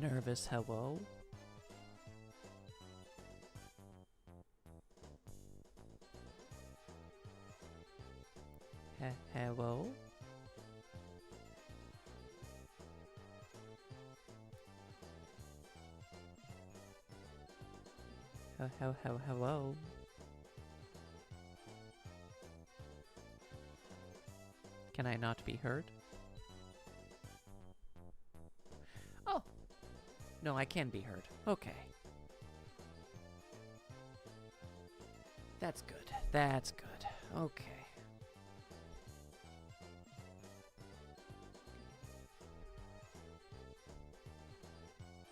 Nervous hello? Hello? Hello? Can I not be heard? Oh. No, I can be heard. Okay. That's good. That's good. Okay.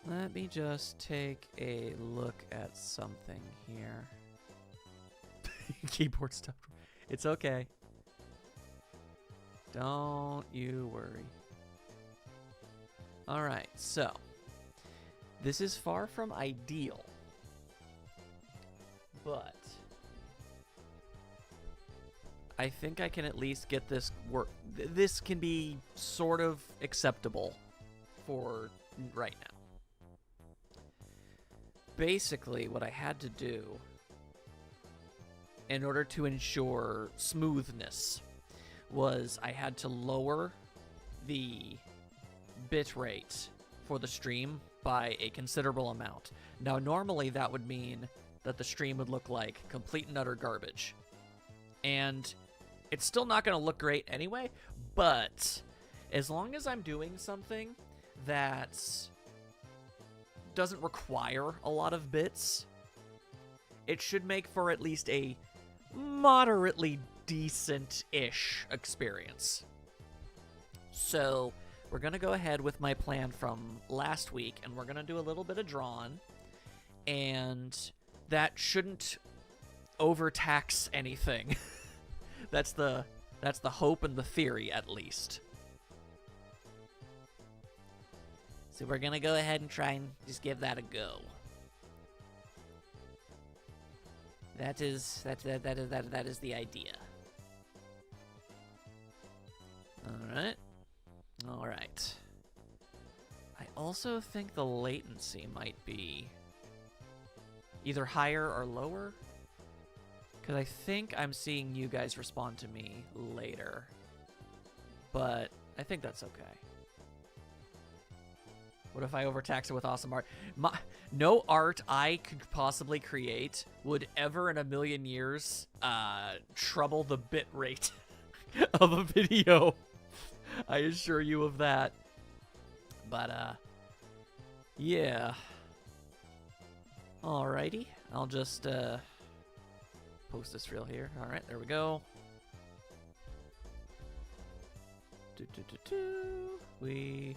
Let me just take a look at something here. Keyboard stuff. It's okay. Don't you worry. Alright, so. This is far from ideal. But I think I can at least get this work. This can be sort of acceptable for right now. Basically, what I had to do in order to ensure smoothness was I had to lower the bitrate for the stream by a considerable amount. Now, normally that would mean that the stream would look like complete and utter garbage. And it's still not going to look great anyway, but as long as I'm doing something that doesn't require a lot of bits, it should make for at least a moderately decent-ish experience. So we're going to go ahead with my plan from last week, and we're going to do a little bit of drawn, and that shouldn't overtax anything. That's the hope and the theory, at least. So we're going to go ahead and try and just give that a go. That is the idea. All right. I also think the latency might be either higher or lower, because I think I'm seeing you guys respond to me later, but I think that's okay. What if I overtax it with awesome art? No art I could possibly create would ever in a million years trouble the bit rate of a video. I assure you of that. But, yeah. Alrighty. I'll just, post this reel here. Alright, there we go. We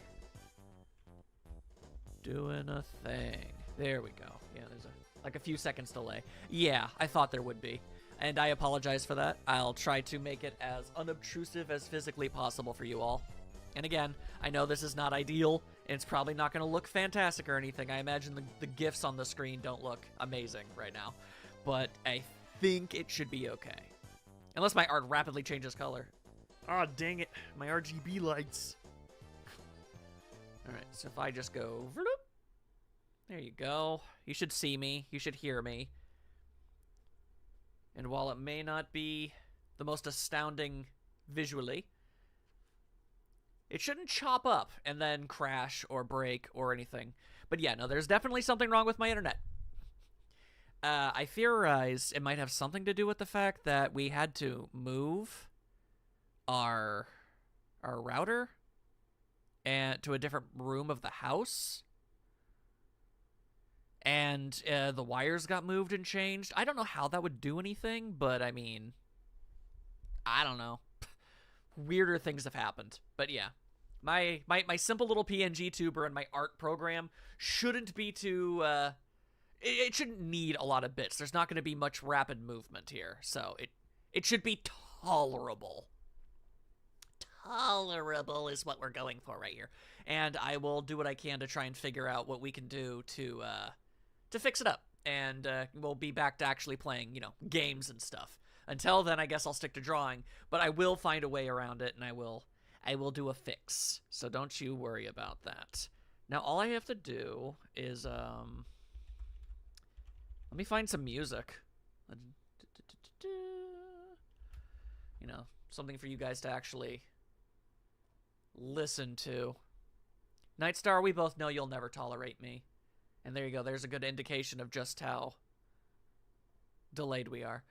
doing a thing. There we go. Yeah, there's like a few seconds delay. Yeah, I thought there would be. And I apologize for that. I'll try to make it as unobtrusive as physically possible for you all. And again, I know this is not ideal, and it's probably not going to look fantastic or anything. I imagine the GIFs on the screen don't look amazing right now. But I think it should be okay. Unless my art rapidly changes color. Ah, dang it. My RGB lights. Alright, so if I just go... There you go. You should see me. You should hear me. And while it may not be the most astounding visually, it shouldn't chop up and then crash or break or anything. But yeah, no, there's definitely something wrong with my internet. I theorize it might have something to do with the fact that we had to move our router and to a different room of the house. And the wires got moved and changed. I don't know how that would do anything, but I mean, I don't know. Weirder things have happened. But yeah, my simple little PNG tuber and my art program shouldn't be too, it shouldn't need a lot of bits. There's not going to be much rapid movement here. So it should be tolerable. Tolerable is what we're going for right here. And I will do what I can to try and figure out what we can do to fix it up. And we'll be back to actually playing, you know, games and stuff. Until then, I guess I'll stick to drawing. But I will find a way around it, and I will do a fix. So don't you worry about that. Now all I have to do is let me find some music. You know, something for you guys to actually listen to. Nightstar, we both know you'll never tolerate me. And there you go. There's a good indication of just how delayed we are.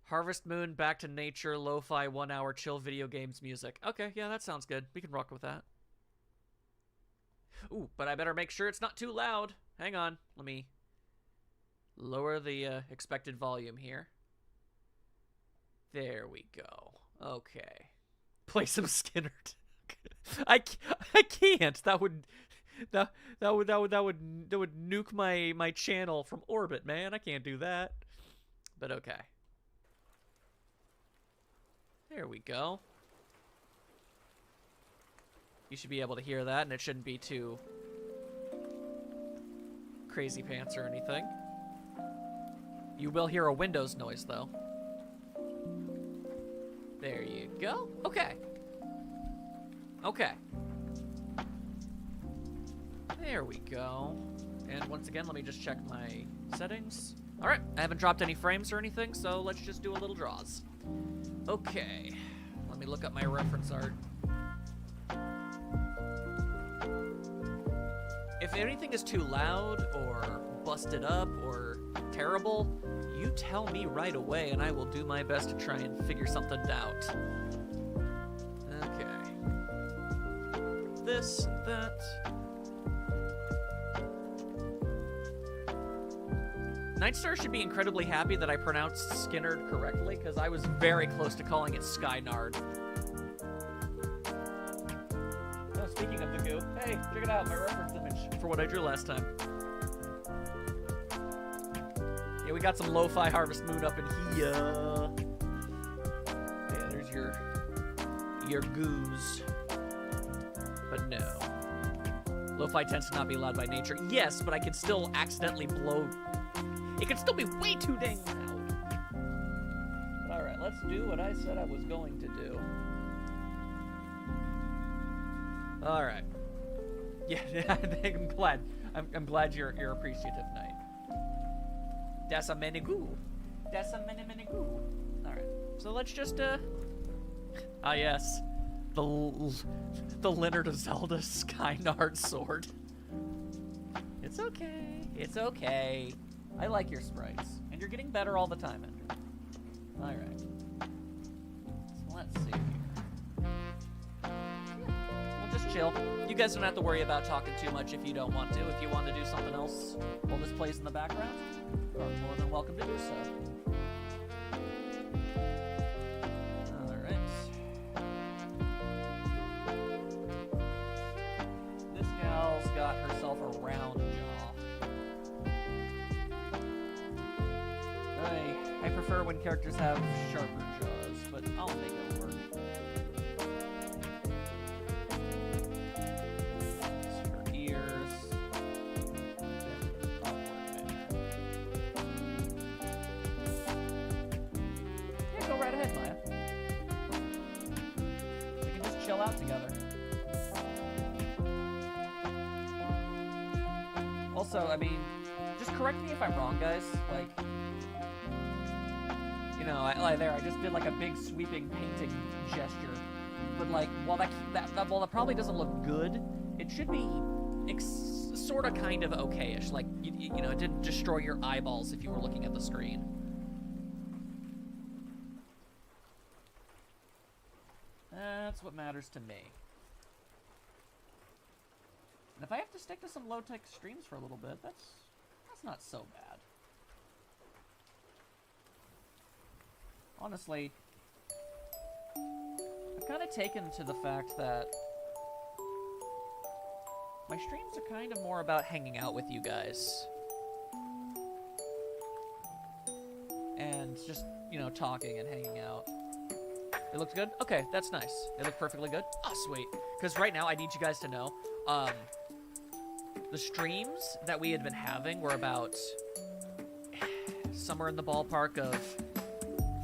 Harvest Moon, Back to Nature, Lo-Fi, 1 hour chill video games music. Okay, yeah, that sounds good. We can rock with that. Ooh, but I better make sure it's not too loud. Hang on. Let me lower the expected volume here. There we go. Okay. Play some Skynyrd. I can't. That would nuke my channel from orbit, man. I can't do that. But okay. There we go. You should be able to hear that, and it shouldn't be too crazy pants or anything. You will hear a Windows noise, though. There you go. Okay. Okay. There we go. And once again, let me just check my settings. All right, I haven't dropped any frames or anything, so let's just do a little draws. Okay. Let me look up my reference art. If anything is too loud or busted up or terrible, you tell me right away and I will do my best to try and figure something out. Okay. This, that. Nightstar should be incredibly happy that I pronounced Skynyrd correctly, because I was very close to calling it Skynard. Oh, speaking of the goo, hey, check it out, my reference image for what I drew last time. Yeah, we got some Lo-Fi Harvest Moon up in here. Yeah, there's your goos. But no. Lo-Fi tends to not be loud by nature. Yes, but I can still accidentally blow... It can still be way too dang loud. But alright, let's do what I said I was going to do. Alright. Yeah, I'm glad you're appreciative, Knight. Das a menigoo. Das a menigoo. Alright. So let's just ah yes. The Leonard of Zelda Skynard sword. It's okay. It's okay. I like your sprites. And you're getting better all the time, Ender. Alright. So let's see here. We'll just chill. You guys don't have to worry about talking too much if you don't want to. If you want to do something else while this plays in the background, you're more than welcome to do so. Alright. This gal's got herself a round jaw. I prefer when characters have sharper jaws, but I'll make it work. Her ears. Yeah, go right ahead, Maya. We can just chill out together. Also, I mean, just correct me if I'm wrong, guys. Like, you know, I just did like a big sweeping painting gesture, but like while that probably doesn't look good, it should be sort of kind of okay-ish. Like you know, it didn't destroy your eyeballs if you were looking at the screen. That's what matters to me. And if I have to stick to some low-tech streams for a little bit, that's not so bad. Honestly, I've kind of taken to the fact that my streams are kind of more about hanging out with you guys. And just, you know, talking and hanging out. It looks good? Okay, that's nice. It looked perfectly good? Oh, sweet. Because right now, I need you guys to know, the streams that we had been having were about somewhere in the ballpark of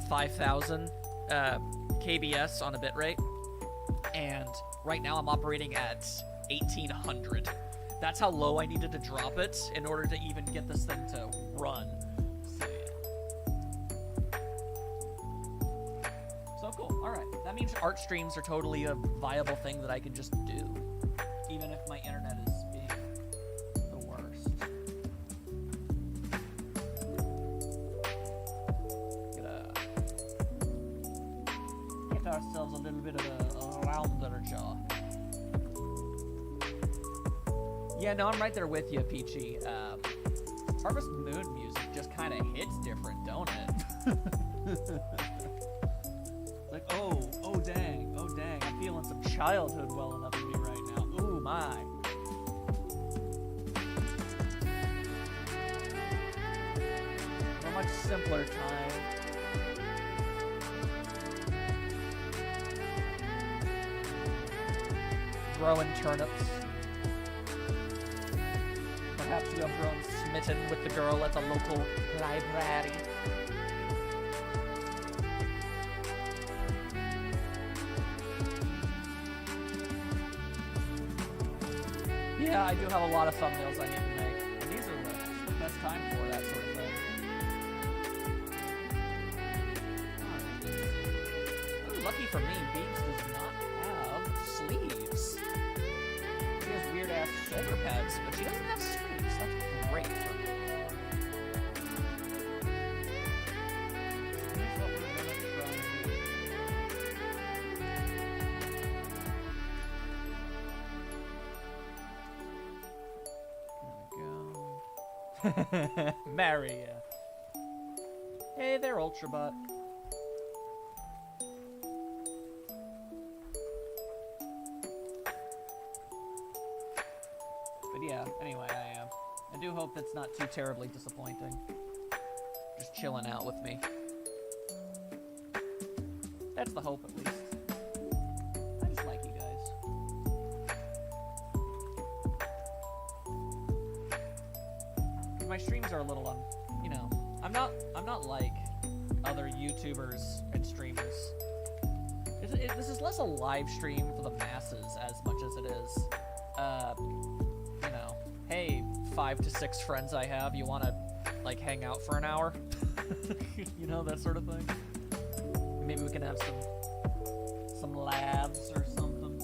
5,000 KBS on a bitrate. and right now I'm operating at 1800. That's how low I needed to drop it in order to even get this thing to run. So, yeah. So cool. All right. That means art streams are totally a viable thing that I can just do, even if my internet is being the worst. Get ourselves a little bit of a rounder jaw. Yeah, no, I'm right there with you, Peachy. Harvest Moon music just kind of hits different, don't it? Like, oh dang, I'm feeling some childhood welling up in me right now. Ooh, my. A much simpler time. Growing turnips. Perhaps you have grown smitten with the girl at the local library. Yeah, I do have a lot of thumbnails I need to make. And these are the best time for that sort of thing. Oh, lucky for me, Beaks does not have sleeves. She has weird-ass shoulder pads, but she doesn't have sleeves. That's great for me. Here's what we're gonna try and do. There we go. Marry ya. Hey there, Ultrabot. But yeah, anyway, I do hope that's not too terribly disappointing. Just chilling out with me. That's the hope, at least. I just like you guys. My streams are a little, you know, I'm not like other YouTubers and streamers. This is less a live stream for the masses as much as it is, you know, hey, 5 to 6 friends I have, you want to, like, hang out for an hour? You know, that sort of thing. Maybe we can have some labs or something.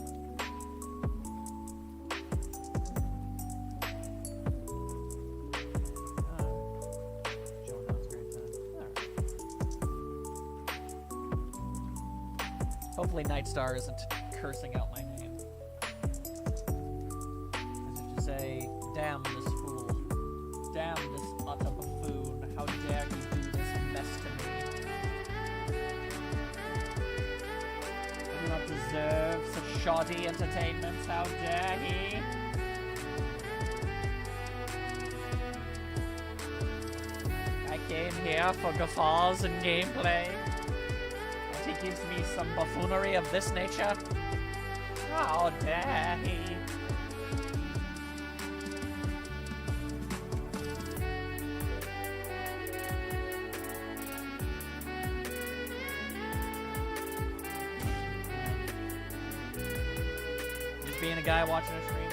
Joe knows great time. Alright. Hopefully Nightstar isn't cursing out my name. As if to say, damn this fool. Damn this utter buffoon. How dare he do this mess to me. I do not deserve such shoddy entertainment. How dare he? I came here for guffaws and gameplay. And he gives me some buffoonery of this nature. How dare he? Just being a guy watching a stream.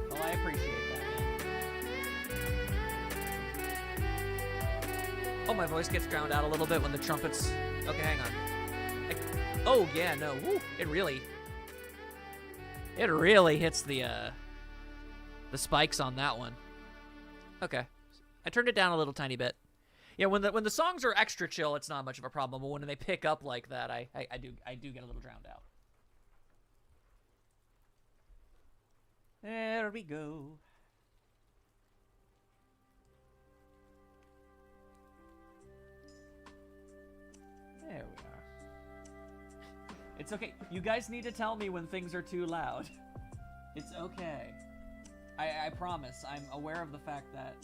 Well, I appreciate that, man. Oh, my voice gets drowned out a little bit when the trumpets... Okay, hang on. Oh, yeah, no. Woo, it really hits the spikes on that one. Okay. I turned it down a little tiny bit. Yeah, when the songs are extra chill, it's not much of a problem, but when they pick up like that, I do get a little drowned out. There we go. There we are. It's okay. You guys need to tell me when things are too loud. It's okay. I promise. I'm aware of the fact that,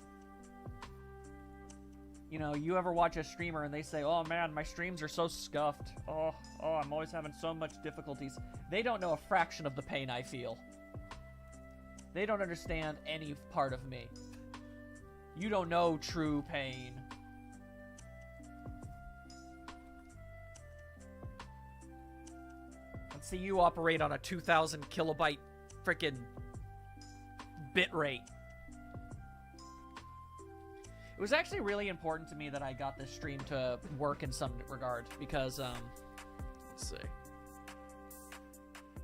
you know, you ever watch a streamer and they say, oh man, my streams are so scuffed. Oh, I'm always having so much difficulties. They don't know a fraction of the pain I feel. They don't understand any part of me. You don't know true pain. see you operate on a 2,000 kilobyte frickin' bit rate. It was actually really important to me that I got this stream to work in some regard because, let's see.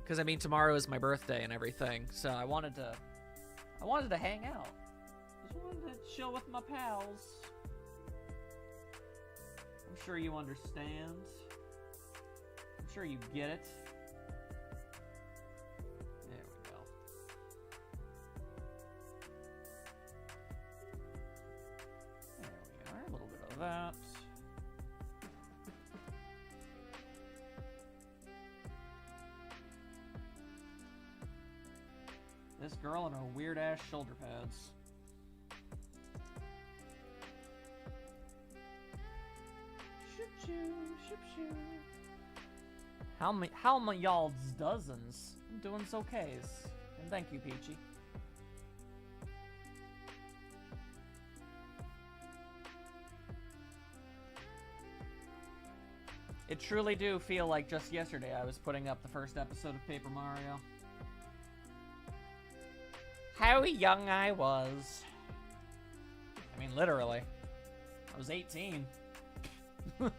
Because, I mean, tomorrow is my birthday and everything, so I wanted to hang out. Just wanted to chill with my pals. I'm sure you understand. I'm sure you get it. There we go. There we are. A little bit of that. This girl and her weird-ass shoulder pads. Shoop-shoo, shoop-shoo. How many y'all's dozens? I'm doing so-kays. And thank you, Peachy. It truly do feel like just yesterday I was putting up the first episode of Paper Mario. How young I was. I mean, literally. I was 18. I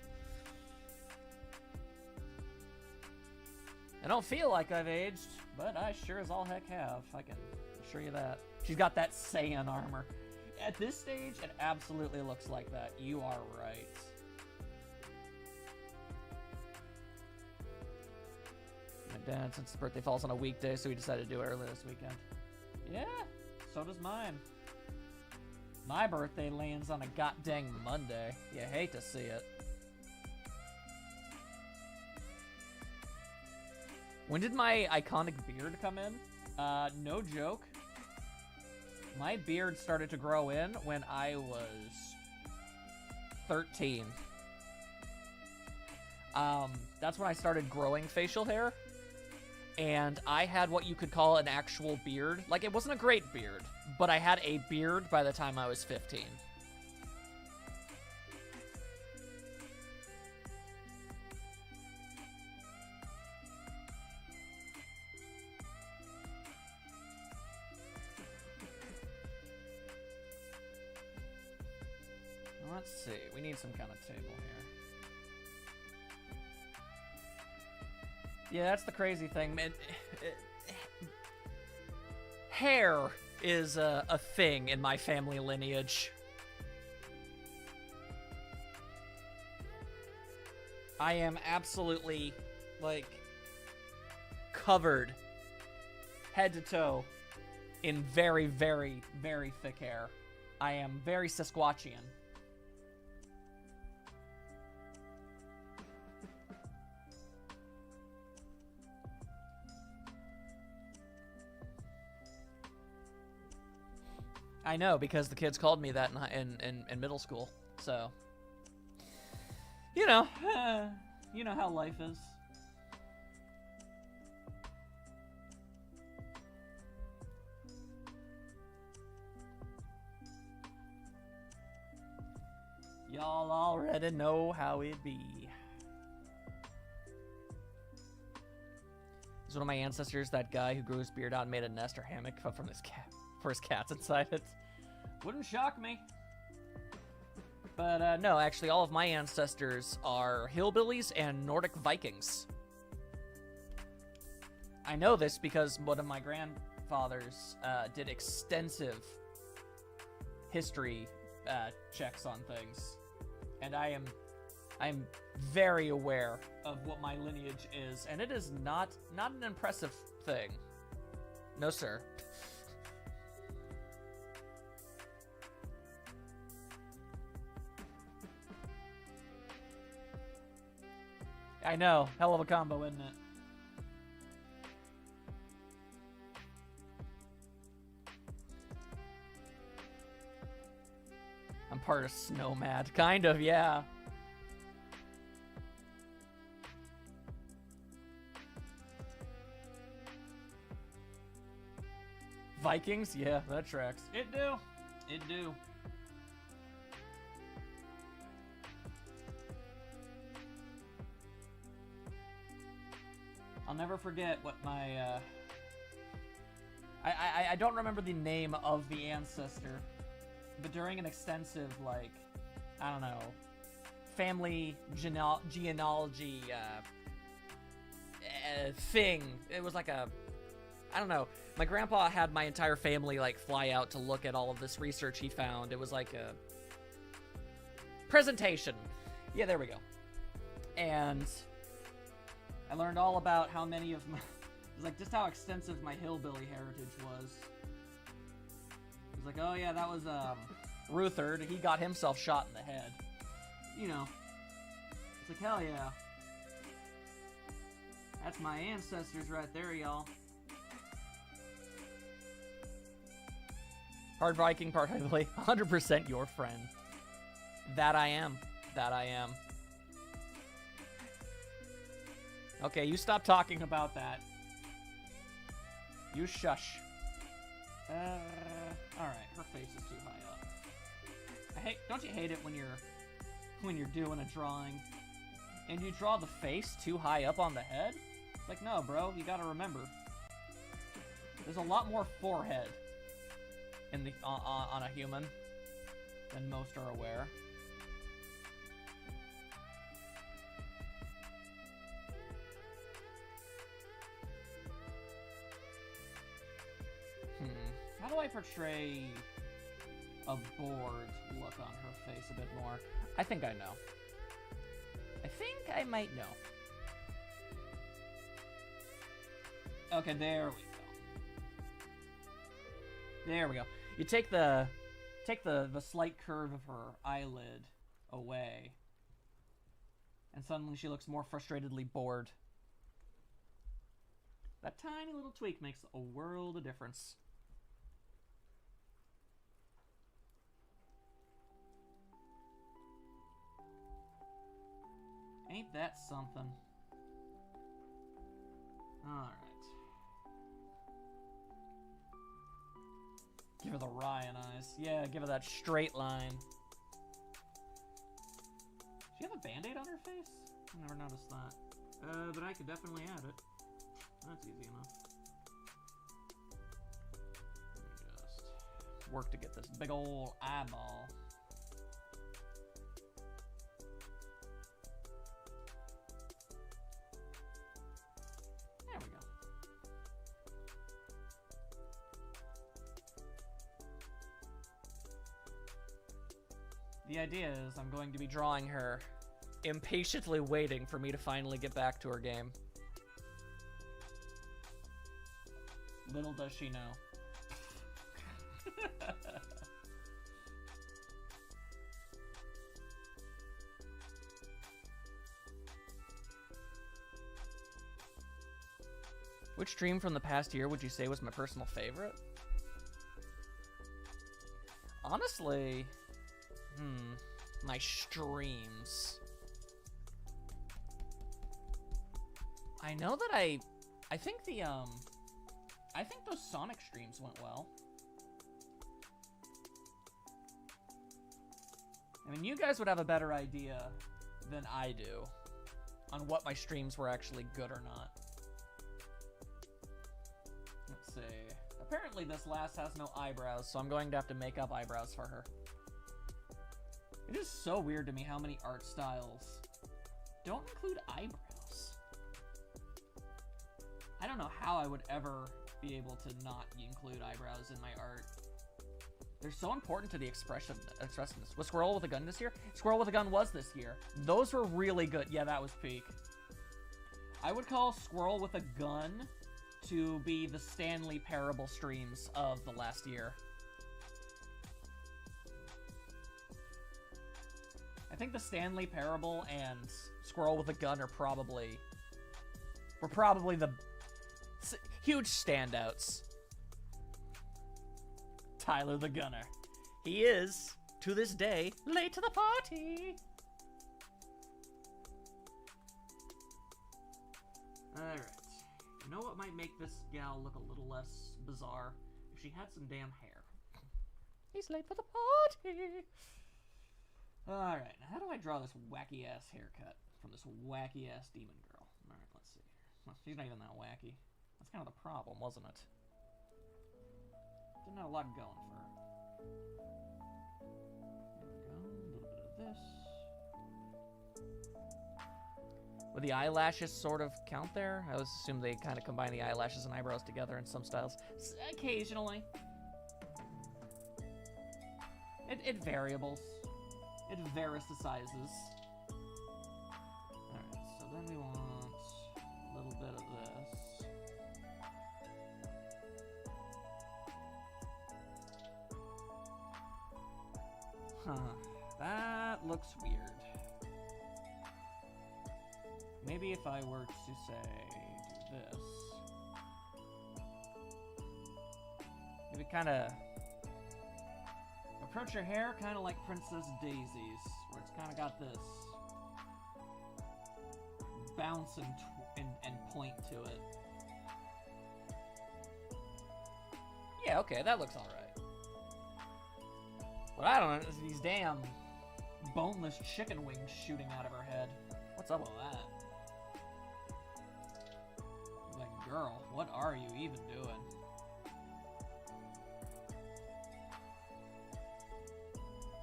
don't feel like I've aged, but I sure as all heck have. I can assure you that. She's got that Saiyan armor. At this stage, it absolutely looks like that. You are right. My dad, since his birthday falls on a weekday, so we decided to do it early this weekend. Yeah, so does mine. My birthday lands on a goddamn Monday. You hate to see it. When did my iconic beard come in? No joke. My beard started to grow in when I was 13. That's when I started growing facial hair. And I had what you could call an actual beard. Like, it wasn't a great beard, but I had a beard by the time I was 15. Let's see, we need some kind of table here. Yeah, that's the crazy thing, man. Hair is a thing in my family lineage. I am absolutely, like, covered head to toe in very, very, very thick hair. I am very Sasquatchian. I know, because the kids called me that in middle school, so. You know how life is. Y'all already know how it be. Is one of my ancestors that guy who grew his beard out and made a nest or hammock from his cat? For his cats inside it. Wouldn't shock me. But no, actually all of my ancestors are hillbillies and Nordic Vikings. I know this because one of my grandfathers did extensive history checks on things. And I'm very aware of what my lineage is, and it is not an impressive thing. No, sir. I know. Hell of a combo, isn't it? I'm part of Snowmad. Kind of, yeah. Vikings? Yeah, that tracks. It do. It do. I'll never forget what my, I don't remember the name of the ancestor, but during an extensive, like, I don't know, family genealogy, thing, it was like a, I don't know, my grandpa had my entire family, like, fly out to look at all of this research he found. It was like a presentation. Yeah, there we go. And I learned all about how many of my, it was like just how extensive my hillbilly heritage was. It was like, oh yeah, that was Ruthard. He got himself shot in the head. You know, it's like, hell yeah. That's my ancestors right there, y'all. Part Viking, part hillbilly. 100% your friend. That I am. That I am. Okay, you stop talking about that. You shush. Alright, her face is too high up. Don't you hate it when you're doing a drawing and you draw the face too high up on the head? It's like, no, bro, you gotta remember. There's a lot more forehead in the on a human than most are aware. How do I portray a bored look on her face a bit more? I think I know. I think I might know. Okay, there we go. There we go. You take the slight curve of her eyelid away, and suddenly she looks more frustratedly bored. That tiny little tweak makes a world of difference. Ain't that something? Alright. Give her the Ryan eyes. Yeah, give her that straight line. Does she have a band-aid on her face? I never noticed that. But I could definitely add it. That's easy enough. Let me just work to get this big ol' eyeball. There we go. The idea is I'm going to be drawing her, impatiently waiting for me to finally get back to her game. Little does she know. Which stream from the past year would you say was my personal favorite? Honestly, my streams. I know that I think the, I think those Sonic streams went well. I mean, you guys would have a better idea than I do on what my streams were actually good or not. Let's see. Apparently this last has no eyebrows, so I'm going to have to make up eyebrows for her. It is so weird to me how many art styles don't include eyebrows. I don't know how I would ever be able to not include eyebrows in my art. They're so important to the expressiveness. Was Squirrel with a Gun this year? Squirrel with a Gun was this year. Those were really good. Yeah, that was peak. I would call Squirrel with a Gun to be the Stanley Parable streams of the last year. I think the Stanley Parable and Squirrel with a Gun are were probably the huge standouts. Tyler the Gunner. He is, to this day, late to the party. Alright. You know what might make this gal look a little less bizarre? If she had some damn hair. He's late for the party. Alright, now how do I draw this wacky-ass haircut from this wacky-ass demon girl? Alright, let's see here. She's not even that wacky. That's kind of the problem, wasn't it? Didn't have a lot going for her. There we go. A little bit of this. Would the eyelashes sort of count there? I always assume they kind of combine the eyelashes and eyebrows together in some styles. Occasionally. It variables. It varicizes. Alright, so then we want a little bit of this. Huh. That looks weird. Maybe if I were to say, do this. Maybe kind of approach your hair kind of like Princess Daisy's, where it's kind of got this bounce and point to it. Yeah, okay, that looks alright. But I don't know, it's these damn boneless chicken wings shooting out of her head. What's up with that? Like, girl, what are you even doing?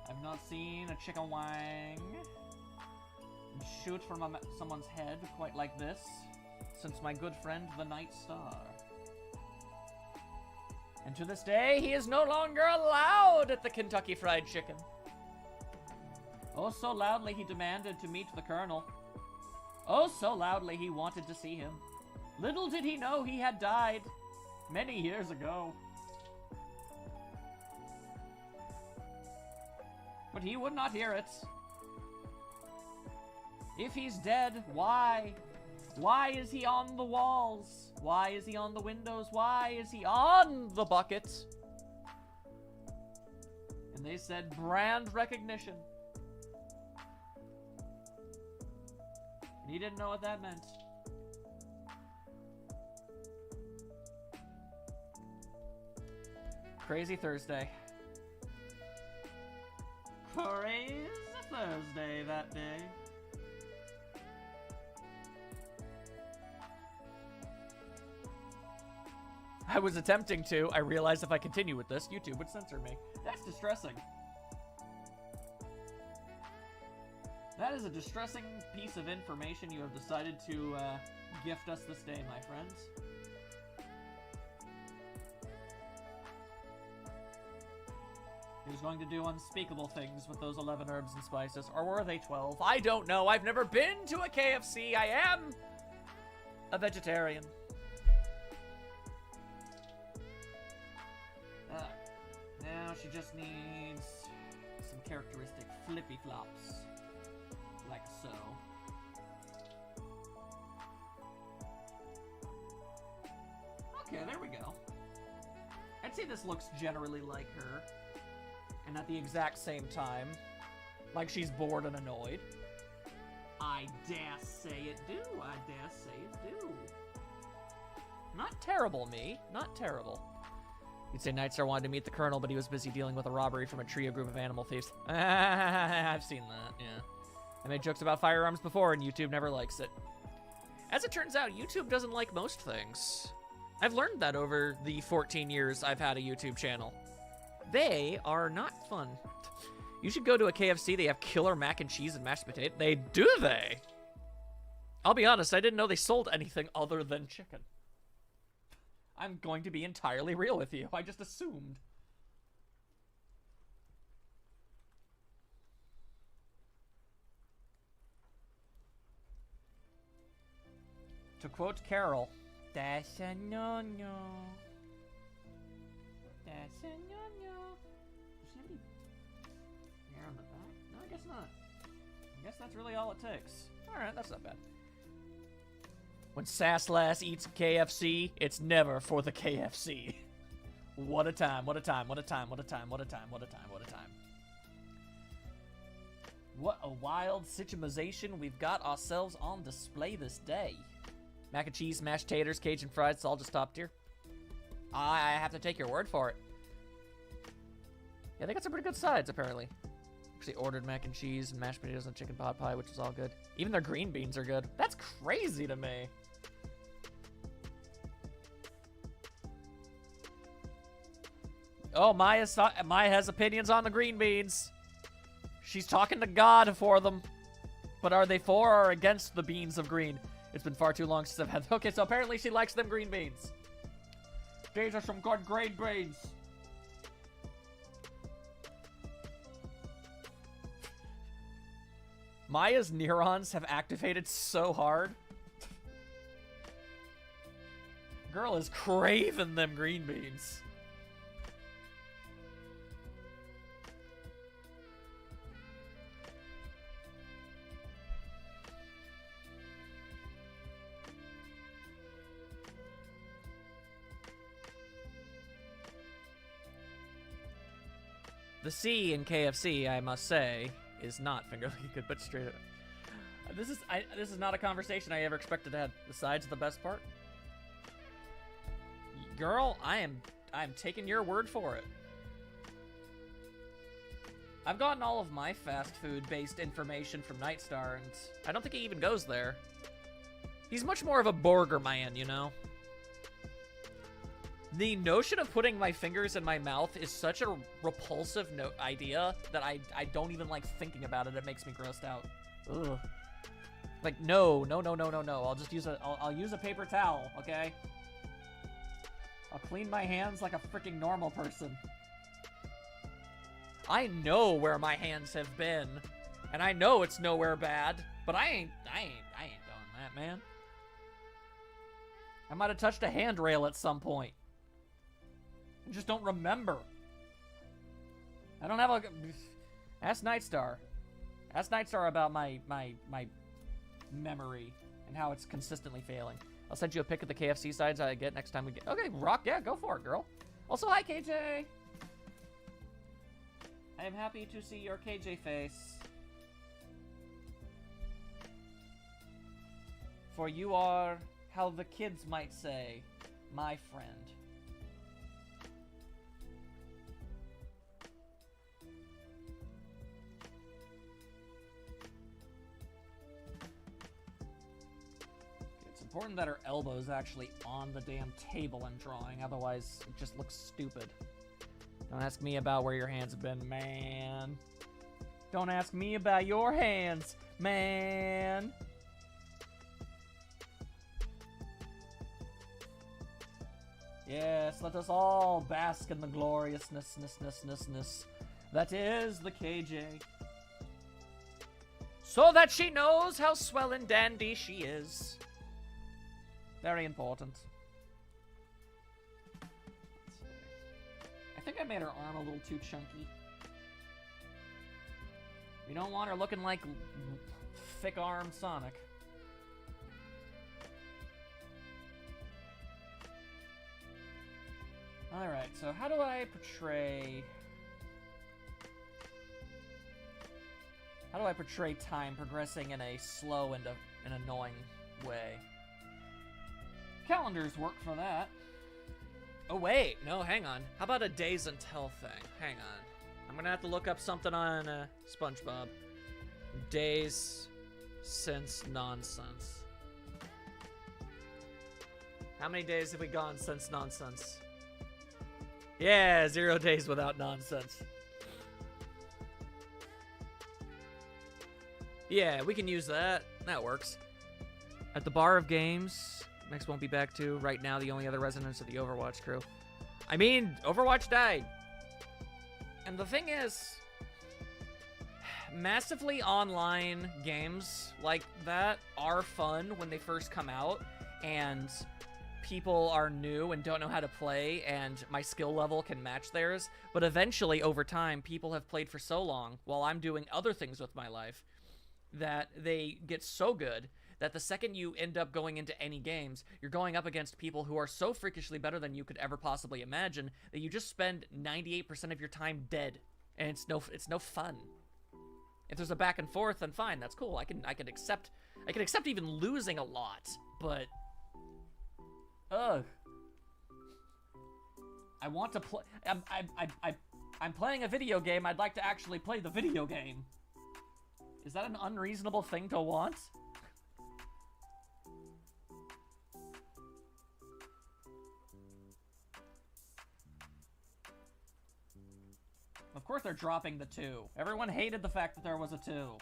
I've not seen a chicken wing shoot from someone's head quite like this since my good friend the Night Star. And to this day, he is no longer allowed at the Kentucky Fried Chicken. Oh, so loudly he demanded to meet the Colonel. Oh, so loudly he wanted to see him. Little did he know he had died many years ago. But he would not hear it. If he's dead, why? Why is he on the walls? Why is he on the windows? Why is he on the bucket? And they said brand recognition. And he didn't know what that meant. Crazy Thursday. Crazy Thursday that day. I was attempting to. I realized if I continue with this, YouTube would censor me. That's distressing. That is a distressing piece of information you have decided to gift us this day, my friends. He was going to do unspeakable things with those 11 herbs and spices. Or were they 12? I don't know. I've never been to a KFC. I am a vegetarian. Now she just needs some characteristic flippy flops. Like so. Okay, there we go. I'd say this looks generally like her. And at the exact same time, like she's bored and annoyed. I dare say it do. I dare say it do. Not terrible, me. Not terrible. You'd say Nightstar wanted to meet the Colonel, but he was busy dealing with a robbery from a trio group of animal thieves. I've seen that, yeah. I made jokes about firearms before, and YouTube never likes it. As it turns out, YouTube doesn't like most things. I've learned that over the 14 years I've had a YouTube channel. They are not fun. You should go to a KFC. They have killer mac and cheese and mashed potato. Do they? I'll be honest, I didn't know they sold anything other than chicken. I'm going to be entirely real with you. I just assumed. To quote Carol, that's a no-no. That's a no-no. Does she have any hair on the back? No, I guess not. I guess that's really all it takes. Alright, that's not bad. When Sasslass eats KFC, it's never for the KFC. What a time, what a time, what a time, what a time, what a time, what a time, what a time. What a wild situation we've got ourselves on display this day. Mac and cheese, mashed taters, Cajun fries, it's all just top tier. I have to take your word for it. Yeah, they got some pretty good sides, apparently. Actually ordered mac and cheese and mashed potatoes and chicken pot pie, which is all good. Even their green beans are good. That's crazy to me. Oh, Maya has opinions on the green beans. She's talking to God for them. But are they for or against the beans of green? It's been far too long since I've had... Okay, so apparently she likes them green beans. These are some good green beans. Maya's neurons have activated so hard. Girl is craving them green beans. The C in KFC, I must say, is not finger-licking good, but straight up. This is not a conversation I ever expected to have. The sides are the best part. Girl, I'm taking your word for it. I've gotten all of my fast food-based information from Nightstar, and I don't think he even goes there. He's much more of a burger man, you know? The notion of putting my fingers in my mouth is such a repulsive idea that I don't even like thinking about it. It makes me grossed out. Ugh. Like, no. I'll just use I'll use a paper towel, okay? I'll clean my hands like a freaking normal person. I know where my hands have been, and I know it's nowhere bad, but I ain't doing that, man. I might have touched a handrail at some point. I just don't remember. I don't have a... Ask Nightstar. Ask Nightstar about my memory and how it's consistently failing. I'll send you a pic of the KFC sides I get next time we get... Okay, rock, yeah, go for it, girl. Also, hi, KJ. I am happy to see your KJ face. For you are, how the kids might say, my friend. Important that her elbow is actually on the damn table I'm drawing, otherwise it just looks stupid. Don't ask me about where your hands have been, man. Don't ask me about your hands, man. Yes, let us all bask in the gloriousness that is the KJ. So that she knows how swell and dandy she is. Very important. I think I made her arm a little too chunky. We don't want her looking like thick-armed Sonic. Alright, so how do I portray... How do I portray time progressing in a slow and an annoying way? Calendars work for that. Oh, wait. No, hang on. How about a days until thing? Hang on. I'm gonna have to look up something on SpongeBob. Days since nonsense. How many days have we gone since nonsense? Yeah, 0 days without nonsense. Yeah, we can use that. That works. At the Bar of Games... Next won't be back to. Right now, the only other residents of the Overwatch crew. I mean, Overwatch died. And the thing is, massively online games like that are fun when they first come out, and people are new and don't know how to play, and my skill level can match theirs. But eventually, over time, people have played for so long, while I'm doing other things with my life, that they get so good that the second you end up going into any games, you're going up against people who are so freakishly better than you could ever possibly imagine that you just spend 98% of your time dead, and it's no fun. If there's a back and forth, then fine, that's cool. I can accept even losing a lot, but ugh. I want to play. I'm playing a video game. I'd like to actually play the video game. Is that an unreasonable thing to want? Of course they're dropping the 2. Everyone hated the fact that there was a 2.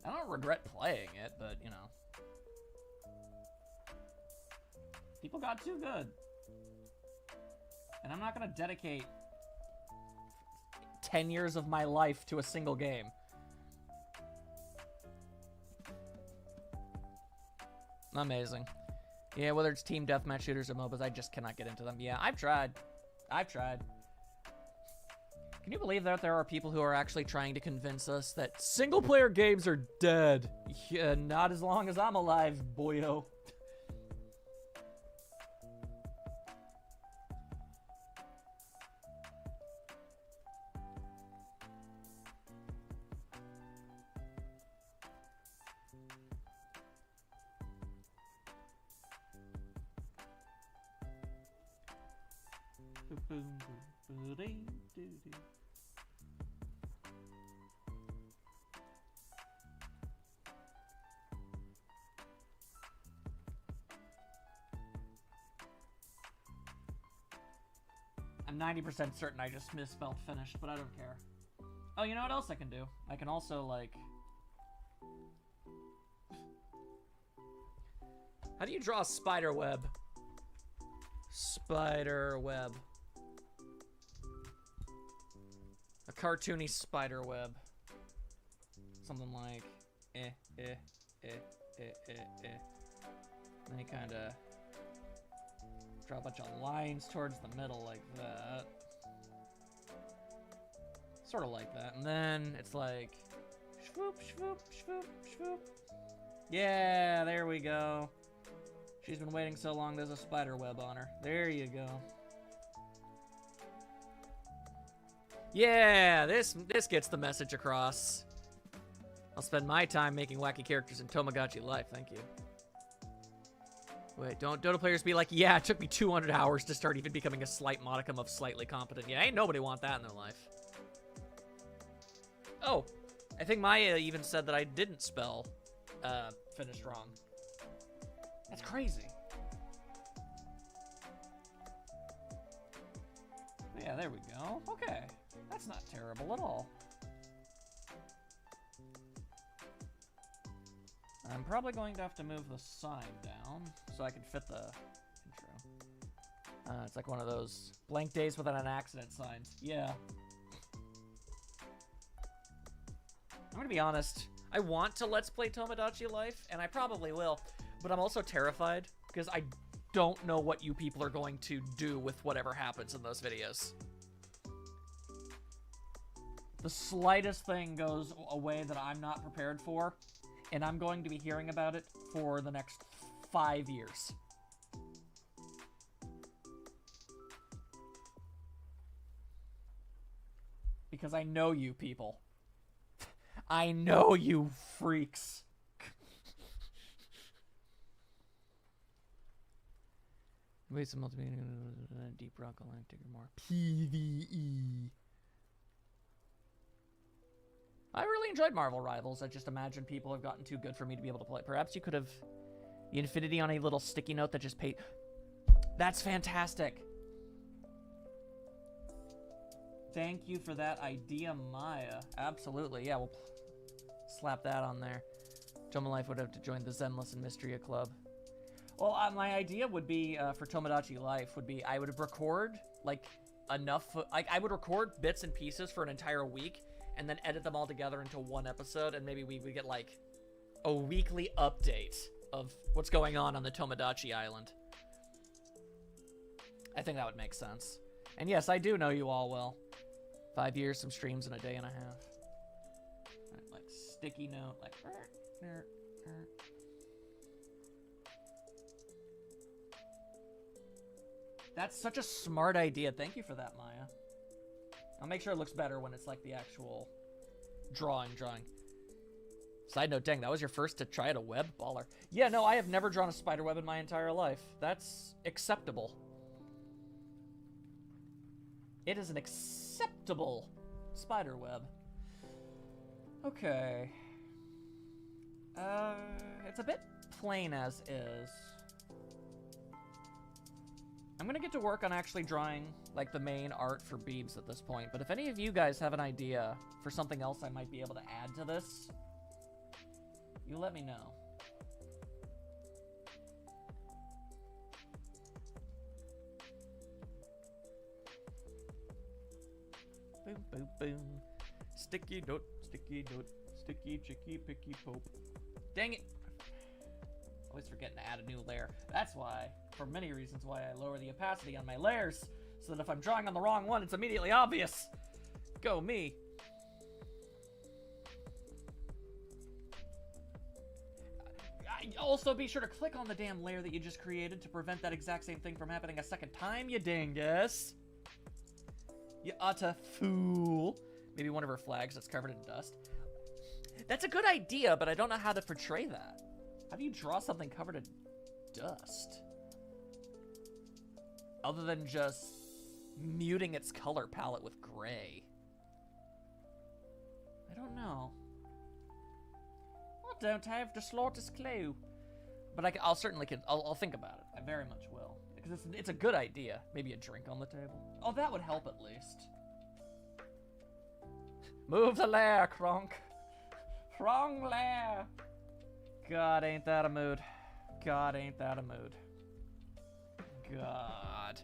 I don't regret playing it, but, you know. People got too good. And I'm not going to dedicate 10 years of my life to a single game. Amazing. Yeah, whether it's team deathmatch shooters or MOBAs, I just cannot get into them. Yeah, I've tried. Can you believe that there are people who are actually trying to convince us that single-player games are dead? Yeah, not as long as I'm alive, boyo. I'm 90% certain I just misspelled finished, but I don't care. Oh, you know what else I can do? I can also, like... How do you draw a spider web? Spider web. A cartoony spider web. Something like... And then you kind of... draw a bunch of lines towards the middle like that. Sort of like that. And then it's like... Shwoop, shwoop, shwoop, shwoop. Yeah, there we go. She's been waiting so long, there's a spider web on her. There you go. Yeah, this gets the message across. I'll spend my time making wacky characters in Tamagotchi Life, thank you. Wait, don't Dota players be like, yeah, it took me 200 hours to start even becoming a slight modicum of slightly competent. Yeah, ain't nobody want that in their life. Oh, I think Maya even said that I didn't spell finished wrong. That's crazy. Yeah, there we go. Okay, that's not terrible at all. I'm probably going to have to move the sign down so I can fit the intro. It's like one of those blank days without an accident signs. Yeah. I'm gonna be honest. I want to Let's Play Tomodachi Life, and I probably will, but I'm also terrified because I don't know what you people are going to do with whatever happens in those videos. The slightest thing goes away that I'm not prepared for, and I'm going to be hearing about it for the next 5 years. Because I know you people. I know you freaks. Wait, some multimedia, Deep Rock Galactic or more. PvE. I really enjoyed Marvel Rivals. I just imagine people have gotten too good for me to be able to play. Perhaps you could have the Infinity on a little sticky note that just paid. That's fantastic. Thank you for that idea, Maya. Absolutely. Yeah, we'll slap that on there. Toma Life would have to join the Zenless and Mystria Club. Well, my idea would be, for Tomodachi Life, would be I would record, like, enough... Like, I would record bits and pieces for an entire week, and then edit them all together into one episode, and maybe we would get, like, a weekly update of what's going on the Tomodachi Island. I think that would make sense. And yes, I do know you all well. 5 years, some streams in a day and a half. Like, sticky note, like... That's such a smart idea. Thank you for that, Maya. I'll make sure it looks better when it's like the actual drawing. Side note, dang, that was your first to try at a web? Baller. Yeah, no, I have never drawn a spider web in my entire life. That's acceptable. It is an acceptable spider web. Okay. it's a bit plain as is. I'm gonna get to work on actually drawing, like, the main art for Beebs at this point, but if any of you guys have an idea for something else I might be able to add to this, you let me know. Boom, boom, boom. Sticky note, sticky chicky, picky pope. Dang it! Always forgetting to add a new layer. That's why, for many reasons, why I lower the opacity on my layers, so that if I'm drawing on the wrong one, it's immediately obvious. Go me. Also, be sure to click on the damn layer that you just created to prevent that exact same thing from happening a second time, you dingus. You utter fool. Maybe one of her flags that's covered in dust. That's a good idea, but I don't know how to portray that. How do you draw something covered in dust? Other than just muting its color palette with gray. I don't know. I don't have the slightest clue. But I'll certainly I'll think about it. I very much will. Because it's a good idea. Maybe a drink on the table. Oh, that would help at least. Move the layer, Kronk. Wrong layer. God, ain't that a mood. God, ain't that a mood. God.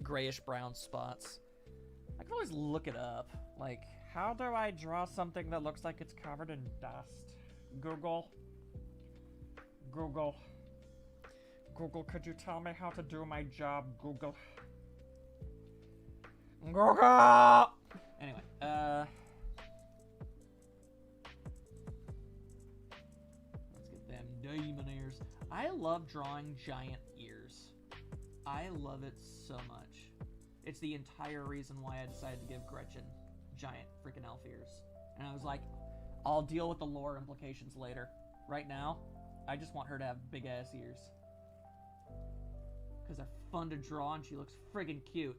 Grayish brown spots. I can always look it up. Like, how do I draw something that looks like it's covered in dust? Google. Google. Google, could you tell me how to do my job, Google? Google! Anyway, let's get them demon ears. I love drawing giant ears. I love it so much. It's the entire reason why I decided to give Gretchen giant freaking elf ears. And I was like, I'll deal with the lore implications later. Right now, I just want her to have big ass ears. Because they're fun to draw and she looks friggin' cute.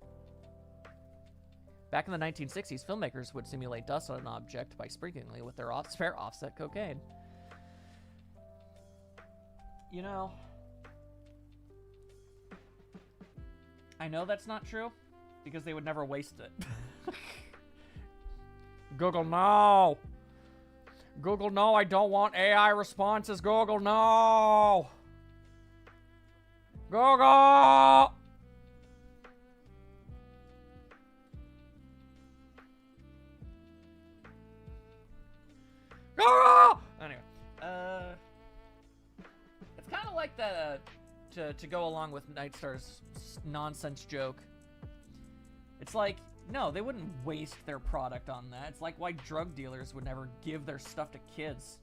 Back in the 1960s, filmmakers would simulate dust on an object by sprinkling it with their spare offset cocaine. You know, I know that's not true, because they would never waste it. Google, no! Google, no, I don't want AI responses. Google, no! Google! Google! Anyway, it's kind of like the, to go along with Nightstar's nonsense joke. It's like, no, they wouldn't waste their product on that. It's like why drug dealers would never give their stuff to kids.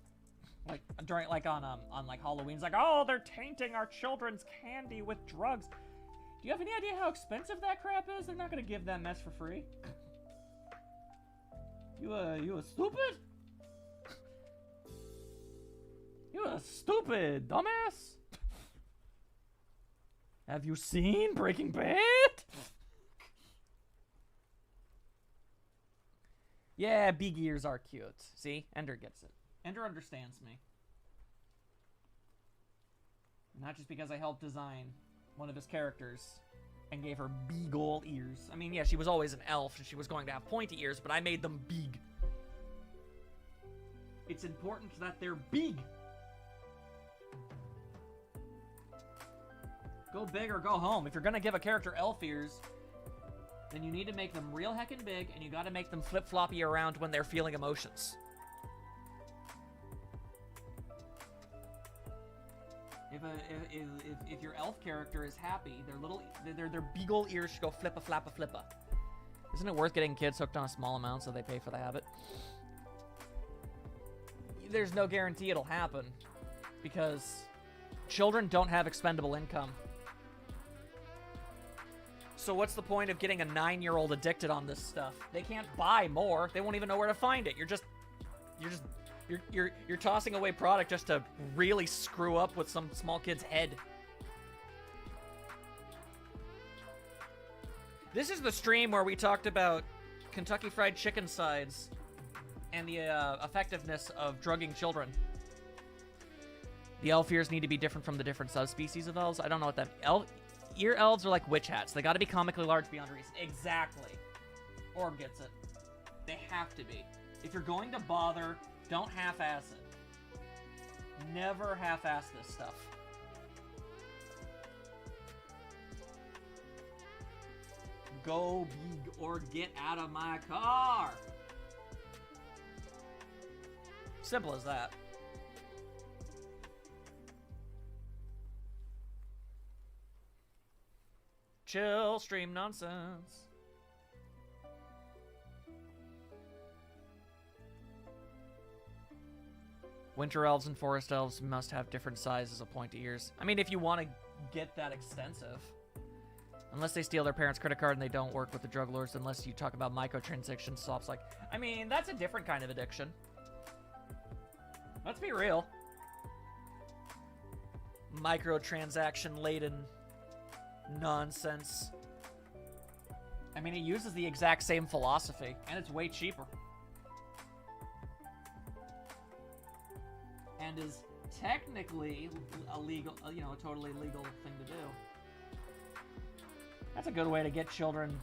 Like during, like on like Halloween, it's like, oh, they're tainting our children's candy with drugs. Do you have any idea how expensive that crap is? They're not gonna give that mess for free. You a stupid? You a stupid dumbass? Have you seen Breaking Bad? Yeah, big ears are cute. See? Ender gets it. Ender understands me. Not just because I helped design one of his characters and gave her big ol' ears. I mean, yeah, she was always an elf and she was going to have pointy ears, but I made them big. It's important that they're big. Go big or go home. If you're gonna give a character elf ears, then you need to make them real heckin' big, and you gotta make them flip-floppy around when they're feeling emotions. If your elf character is happy, their beagle ears should go flippa-flappa-flippa. Isn't it worth getting kids hooked on a small amount so they pay for the habit? There's no guarantee it'll happen, because children don't have expendable income. So what's the point of getting a 9-year-old addicted on this stuff? They can't buy more. They won't even know where to find it. You're tossing away product just to really screw up with some small kid's head. This is the stream where we talked about Kentucky Fried Chicken sides and the effectiveness of drugging children. The elf ears need to be different from the different subspecies of elves. I don't know what that... Ear elves are like witch hats. They gotta be comically large beyond reason. Exactly. Orb gets it. They have to be. If you're going to bother, don't half-ass it. Never half-ass this stuff. Go or get out of my car. Simple as that. Chill stream nonsense. Winter elves and forest elves must have different sizes of pointy ears. I mean, if you want to get that extensive. Unless they steal their parents' credit card and they don't work with the drug lords, unless you talk about microtransaction swaps. Like, I mean, that's a different kind of addiction. Let's be real. Microtransaction-laden nonsense. I mean, it uses the exact same philosophy, and it's way cheaper. And is technically a legal, you know, a totally legal thing to do. That's a good way to get children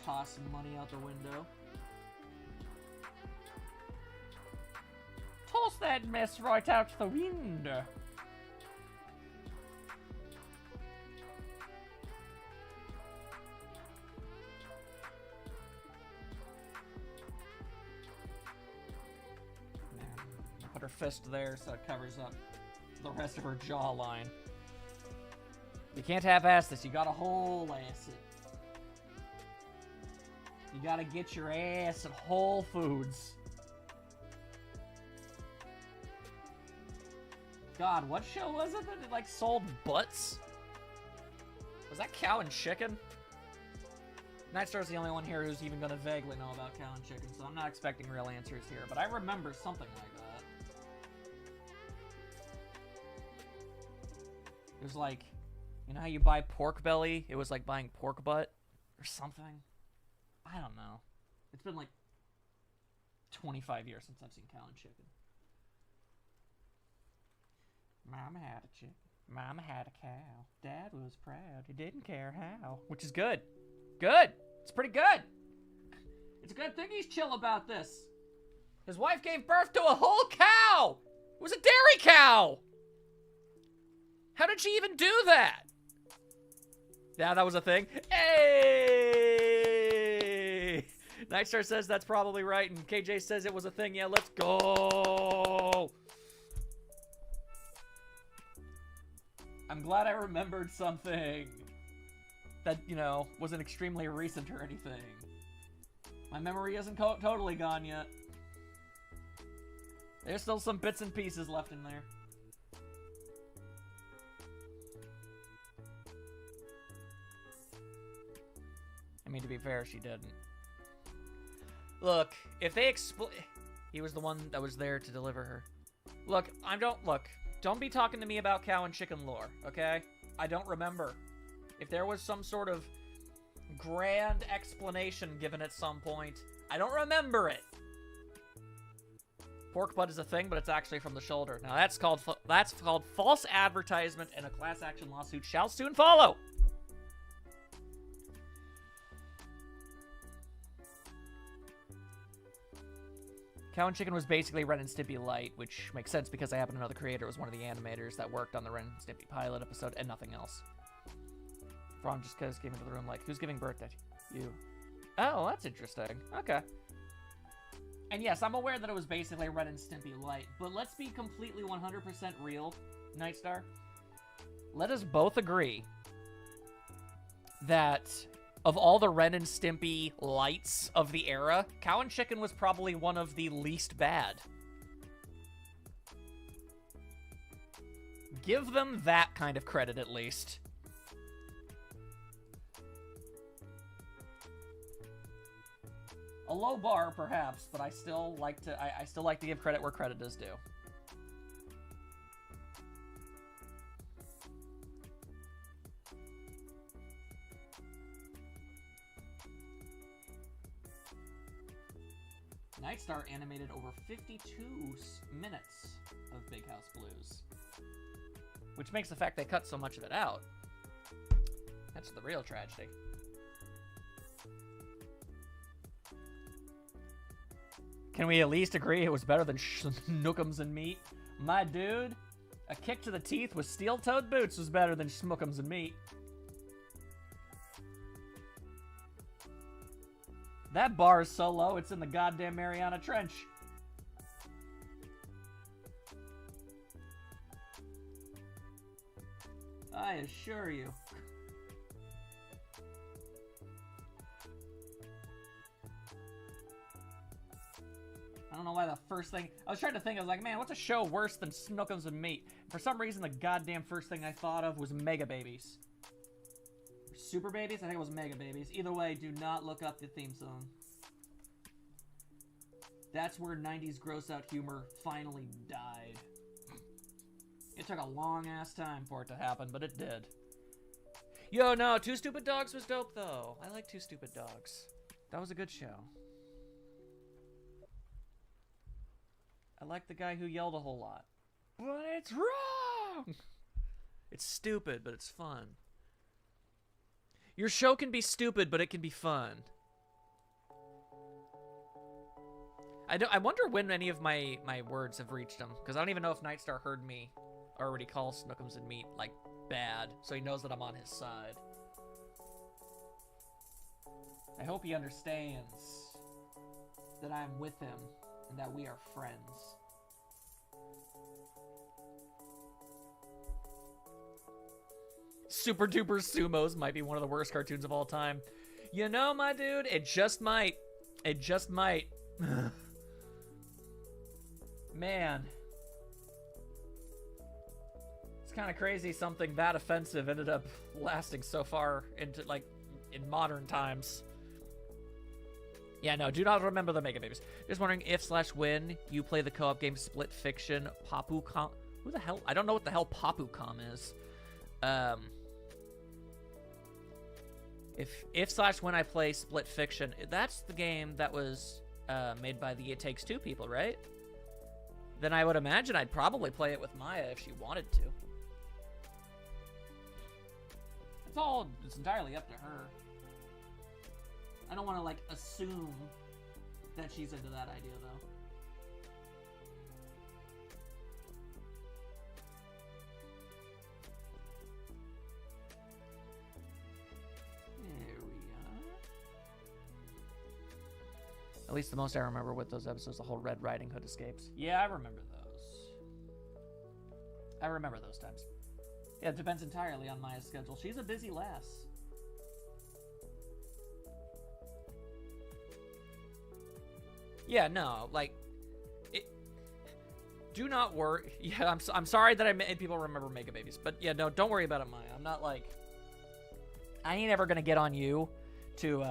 toss money out the window. Toss that mess right out the window. Put her fist there so it covers up the rest of her jawline. You can't half-ass this. You gotta whole-ass it. You gotta get your ass at Whole Foods. God, what show was it that it, like, sold butts? Was that Cow and Chicken? Nightstar's the only one here who's even gonna vaguely know about Cow and Chicken, so I'm not expecting real answers here, but I remember something like that. It was like... You know how you buy pork belly? It was like buying pork butt or something. I don't know. It's been like 25 years since I've seen Cow and Chicken. Mama had a chicken. Mama had a cow. Dad was proud. He didn't care how. Which is good. Good. It's pretty good. It's a good thing he's chill about this. His wife gave birth to a whole cow. It was a dairy cow. How did she even do that? Yeah, that was a thing. Hey! Nightstar says that's probably right, and KJ says it was a thing. Yeah, let's go! I'm glad I remembered something that, you know, wasn't extremely recent or anything. My memory isn't totally gone yet. There's still some bits and pieces left in there. I mean, to be fair, she didn't. Look, if they he was the one that was there to deliver her. Look, don't be talking to me about Cow and Chicken lore, okay? I don't remember. If there was some sort of grand explanation given at some point, I don't remember it. Pork butt is a thing, but it's actually from the shoulder. Now that's called false advertisement, and a class action lawsuit shall soon follow. Cow and Chicken was basically Ren and Stimpy Light, which makes sense because I happen to know the creator was one of the animators that worked on the Ren and Stimpy pilot episode and nothing else. Ron just came into the room like, who's giving birth to you? Oh, that's interesting. Okay. And yes, I'm aware that it was basically Ren and Stimpy Light, but let's be completely 100% real, Nightstar. Let us both agree that of all the Ren and Stimpy lights of the era, Cow and Chicken was probably one of the least bad. Give them that kind of credit, at least. A low bar, perhaps, but I still like to give credit where credit is due. Nightstar animated over 52 minutes of Big House Blues. Which makes the fact they cut so much of it out. That's the real tragedy. Can we at least agree it was better than Schnookums and Meat? My dude, a kick to the teeth with steel-toed boots was better than Schmookums and Meat. That bar is so low, it's in the goddamn Mariana Trench. I assure you. I don't know why the first thing... I was trying to think, I was like, man, what's a show worse than Snookums and Meat? For some reason, the goddamn first thing I thought of was Mega Babies. Super Babies? I think it was Mega Babies. Either way, do not look up the theme song. That's where 90s gross-out humor finally died. It took a long-ass time for it to happen, but it did. Yo, no, Two Stupid Dogs was dope, though. I like Two Stupid Dogs. That was a good show. I like the guy who yelled a whole lot. But it's wrong! It's stupid, but it's fun. Your show can be stupid, but it can be fun. I wonder when any of my words have reached him, because I don't even know if Nightstar heard me already call Snookums and Meat, like, bad, so he knows that I'm on his side. I hope he understands that I'm with him and that we are friends. Super Duper Sumos might be one of the worst cartoons of all time. You know, my dude, it just might. It just might. Man. It's kind of crazy something that offensive ended up lasting so far into, like, in modern times. Yeah, no, do not remember the Mega Babies. Just wondering if/when you play the co-op game Split Fiction Papu-com. Who the hell? I don't know what the hell Papu-com is. If/when I play Split Fiction, that's the game that was made by the It Takes Two people, right? Then I would imagine I'd probably play it with Maya if she wanted to. It's entirely up to her. I don't want to, like, assume that she's into that idea, though. There we are. At least the most I remember with those episodes, the whole Red Riding Hood escapes. Yeah, I remember those. I remember those times. Yeah, it depends entirely on Maya's schedule. She's a busy lass. Yeah, no, like, do not worry. Yeah, I'm sorry that I made people remember Mega Babies, but yeah, no, don't worry about it, Maya. I'm not, like, I ain't ever gonna get on you to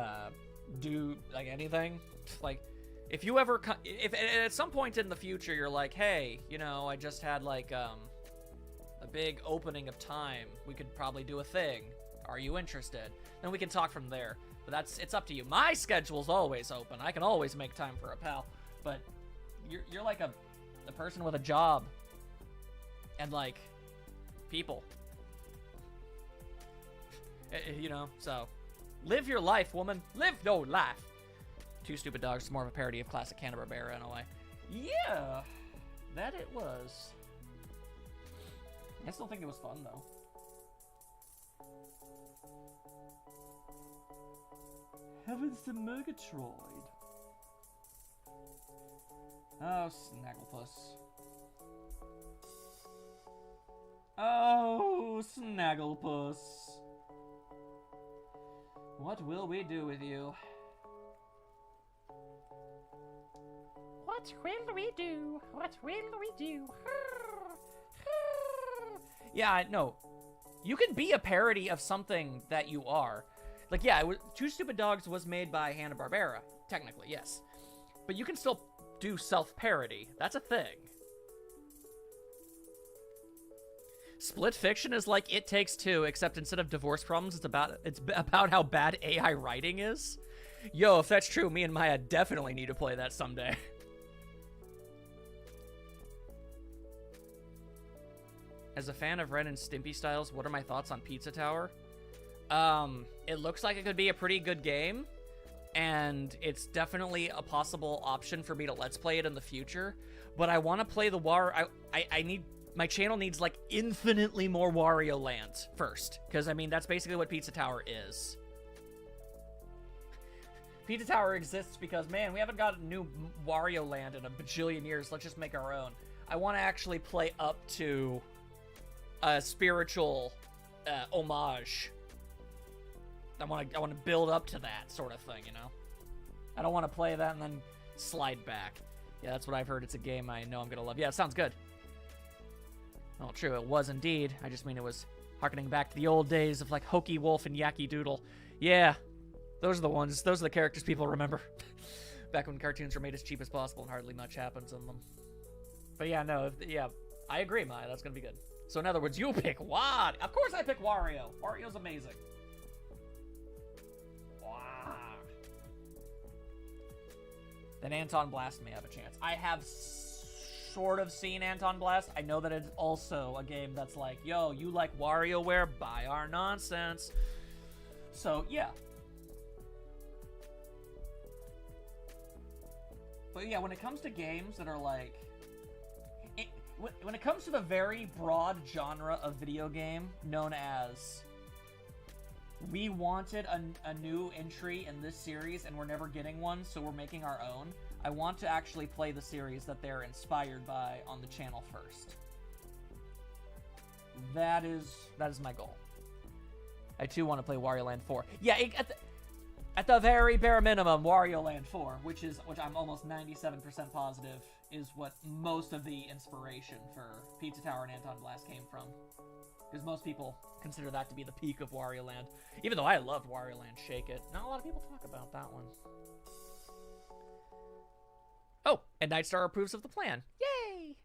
do, like, anything. Like, if you ever, if at some point in the future you're like, hey, you know, I just had, like, a big opening of time, we could probably do a thing. Are you interested? Then we can talk from there. But it's up to you. My schedule's always open. I can always make time for a pal. But you're like a person with a job. And, like, people. You know, so live your life, woman. Live no life. Two Stupid Dogs is more of a parody of classic Hanna-Barbera in a way. Yeah, that it was. I still think it was fun, though. Heavens to Murgatroyd. Oh, Snagglepuss. Oh, Snagglepuss. What will we do with you? What will we do? What will we do? Yeah, no. You can be a parody of something that you are. Like, yeah, Two Stupid Dogs was made by Hanna-Barbera, technically, yes. But you can still do self-parody. That's a thing. Split Fiction is like It Takes Two, except instead of divorce problems, it's about how bad AI writing is. Yo, if that's true, me and Maya definitely need to play that someday. As a fan of Ren and Stimpy styles, what are my thoughts on Pizza Tower? It looks like it could be a pretty good game, and it's definitely a possible option for me to let's play it in the future. But I want to play the I need my channel needs like infinitely more Wario Land first, because I mean that's basically what Pizza Tower is. Pizza Tower exists because, man, we haven't got a new Wario Land in a bajillion years. Let's just make our own. I want to actually play up to a spiritual homage. I want to build up to that sort of thing, you know? I don't want to play that and then slide back. Yeah, that's what I've heard. It's a game I know I'm going to love. Yeah, it sounds good. Well, true, it was indeed. I just mean it was harkening back to the old days of, like, Hokey Wolf and Yacky Doodle. Yeah. Those are the ones. Those are the characters people remember. Back when cartoons were made as cheap as possible and hardly much happens in them. But yeah, no, yeah, I agree, Maya. That's gonna be good. So in other words, you pick Wad. Of course I pick Wario. Wario's amazing. Wow. Then Anton Blast may have a chance. I have sort of seen Anton Blast. I know that it's also a game that's like, yo, you like WarioWare? Buy our nonsense. So, yeah. But yeah, when it comes to games that are like... when it comes to the very broad genre of video game known as... We wanted a new entry in this series and we're never getting one, so we're making our own. I want to actually play the series that they're inspired by on the channel first. That is my goal. I too want to play Wario Land 4. Yeah, at the very bare minimum, Wario Land 4, which I'm almost 97% positive is what most of the inspiration for Pizza Tower and Anton Blast came from. Because most people consider that to be the peak of Wario Land. Even though I loved Wario Land Shake It. Not a lot of people talk about that one. Oh, and Nightstar approves of the plan. Yay!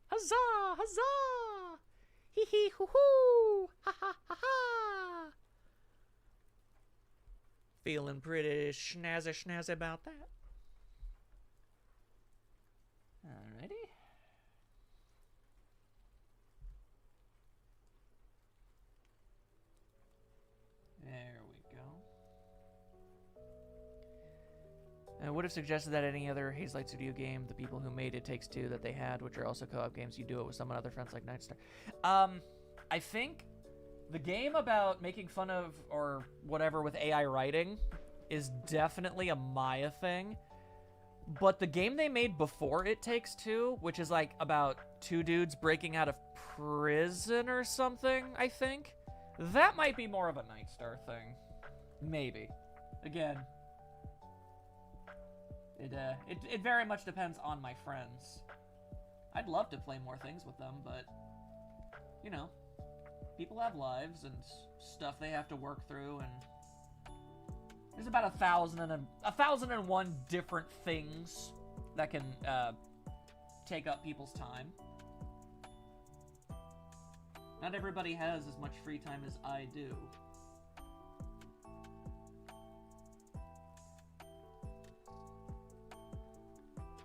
Huzzah! Huzzah! Hee hee hoo hoo! Ha ha ha ha! Feeling pretty snazzy about that. Alrighty. There we go. I would have suggested that any other Hazelight Studio game, the people who made It Takes Two that they had, which are also co-op games, you do it with some other friends like Nightstar. I think the game about making fun of or whatever with AI writing is definitely a Maya thing. But the game they made before It Takes Two, which is like about two dudes breaking out of prison or something, I think, that might be more of a Nightstar thing. Maybe. Again, it very much depends on my friends. I'd love to play more things with them, but, you know, people have lives and stuff they have to work through, and there's about 1,001 different things that can take up people's time. Not everybody has as much free time as I do.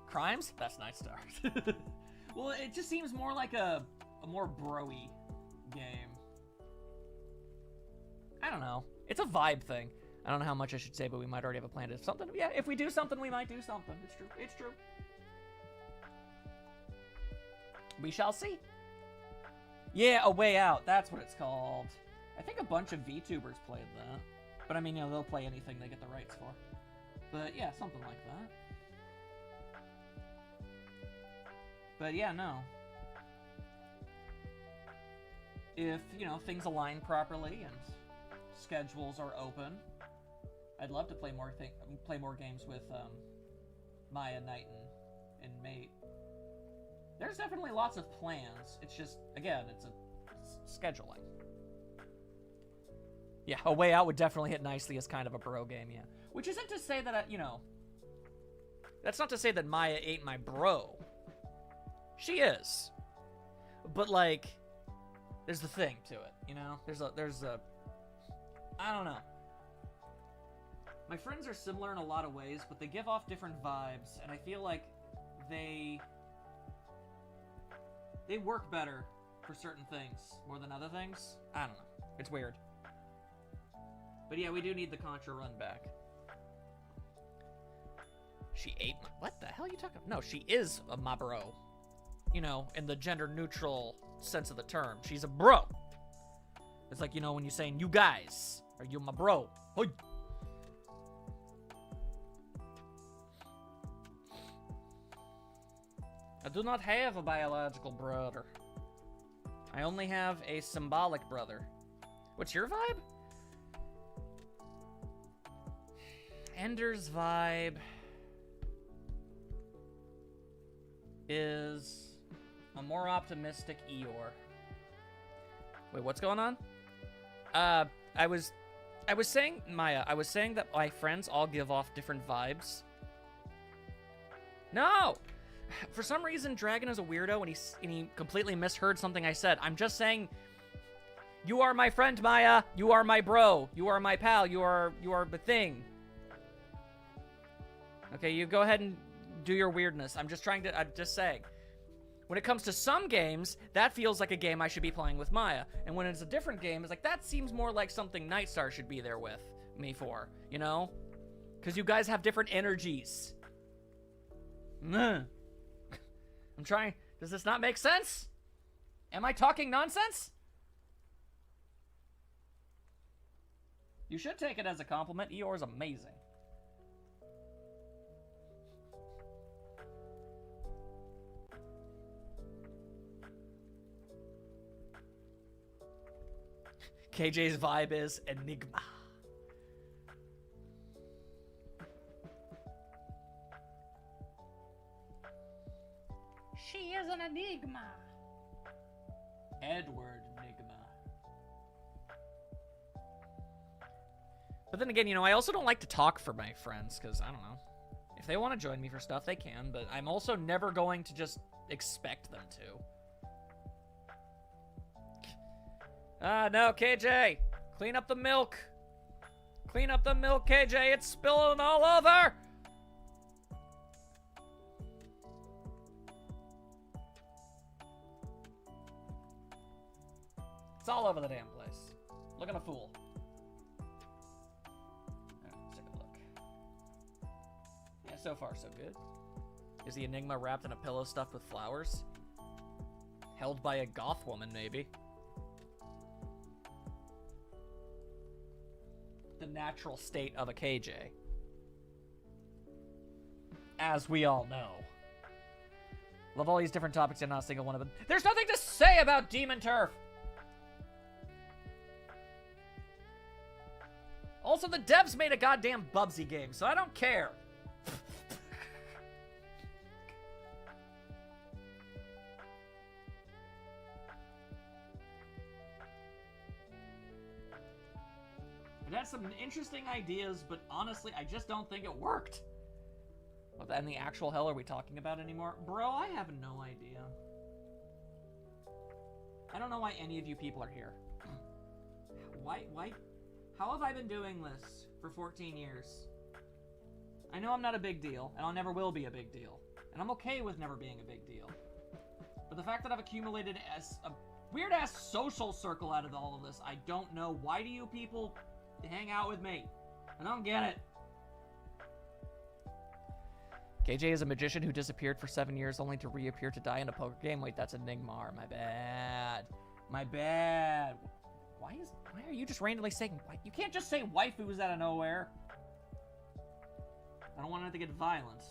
Crimes? That's Nightstar. Well, it just seems more like a more bro-y game. I don't know. It's a vibe thing. I don't know how much I should say, but we might already have a plan. If something, yeah, if we do something, we might do something. It's true. It's true. We shall see. Yeah, A Way Out. That's what it's called. I think a bunch of VTubers played that. But I mean, you know, they'll play anything they get the rights for. But yeah, something like that. But yeah, no. If, you know, things align properly and schedules are open, I'd love to play more games with Maya, Knight, and Mate. There's definitely lots of plans. It's just, again, it's scheduling. Yeah, A Way Out would definitely hit nicely as kind of a bro game, yeah. Which isn't to say that, you know, that's not to say that Maya ain't my bro. She is. But, like, there's the thing to it, you know? There's a I don't know. My friends are similar in a lot of ways, but they give off different vibes, and I feel like they work better for certain things more than other things. I don't know. It's weird. But yeah, we do need the Contra run back. She ate my... What the hell are you talking about? No, she is my bro. You know, in the gender-neutral sense of the term. She's a bro. It's like, you know, when you're saying, you guys, are you my bro? Hey. I do not have a biological brother. I only have a symbolic brother. What's your vibe? Ender's vibe is a more optimistic Eeyore. Wait, what's going on? I was saying, Maya, I was saying that my friends all give off different vibes. No! For some reason, Dragon is a weirdo, and he completely misheard something I said. I'm just saying, you are my friend, Maya. You are my bro. You are my pal. You are the thing. Okay, you go ahead and do your weirdness. I'm just saying. When it comes to some games, that feels like a game I should be playing with Maya. And when it's a different game, it's like, that seems more like something Nightstar should be there with me for, you know? Because you guys have different energies. I'm trying. Does this not make sense? Am I talking nonsense? You should take it as a compliment. Eeyore's amazing. KJ's vibe is Enigma. She is an enigma. Edward Enigma. But then again, you know, I also don't like to talk for my friends, because, I don't know. If they want to join me for stuff, they can, but I'm also never going to just expect them to. No, KJ! Clean up the milk! Clean up the milk, KJ! It's spilling all over! It's all over the damn place. Looking a fool. Let's take a look. Yeah, so far so good. Is the Enigma wrapped in a pillow stuffed with flowers? Held by a goth woman, maybe. The natural state of a KJ. As we all know. Love all these different topics and not a single one of them. There's nothing to say about Demon Turf! Also, the devs made a goddamn Bubsy game, so I don't care. It had some interesting ideas, but honestly, I just don't think it worked. What in the actual hell are we talking about anymore? Bro, I have no idea. I don't know why any of you people are here. Why? How have I been doing this for 14 years? I know I'm not a big deal, and I never will be a big deal. And I'm okay with never being a big deal. But the fact that I've accumulated a weird-ass social circle out of all of this, I don't know. Why do you people hang out with me? I don't get it. KJ is a magician who disappeared for 7 years only to reappear to die in a poker game. Wait, that's Enigmar. My bad. My bad. Why are you just randomly saying... You can't just say waifus out of nowhere. I don't want it to get violent.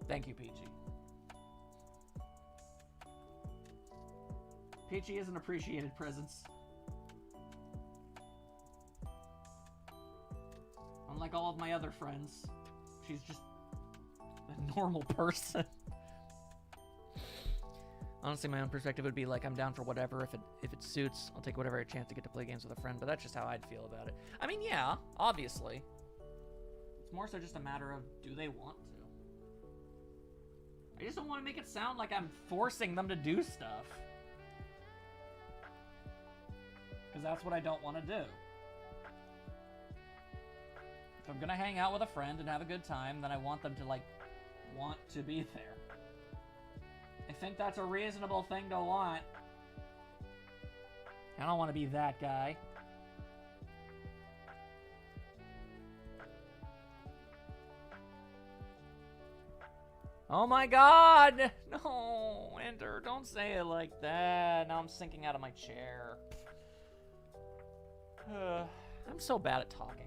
Thank you, Peachy. Peachy is an appreciated presence. Unlike all of my other friends, she's just a normal person. Honestly, my own perspective would be like, I'm down for whatever. If it suits, I'll take whatever chance to get to play games with a friend. But that's just how I'd feel about it. I mean, yeah, obviously. It's more so just a matter of, do they want to? I just don't want to make it sound like I'm forcing them to do stuff. Because that's what I don't want to do. If I'm gonna hang out with a friend and have a good time, then I want them to, like, want to be there. I think that's a reasonable thing to want. I don't want to be that guy. Oh my god! No, Ender, don't say it like that. Now I'm sinking out of my chair. I'm so bad at talking.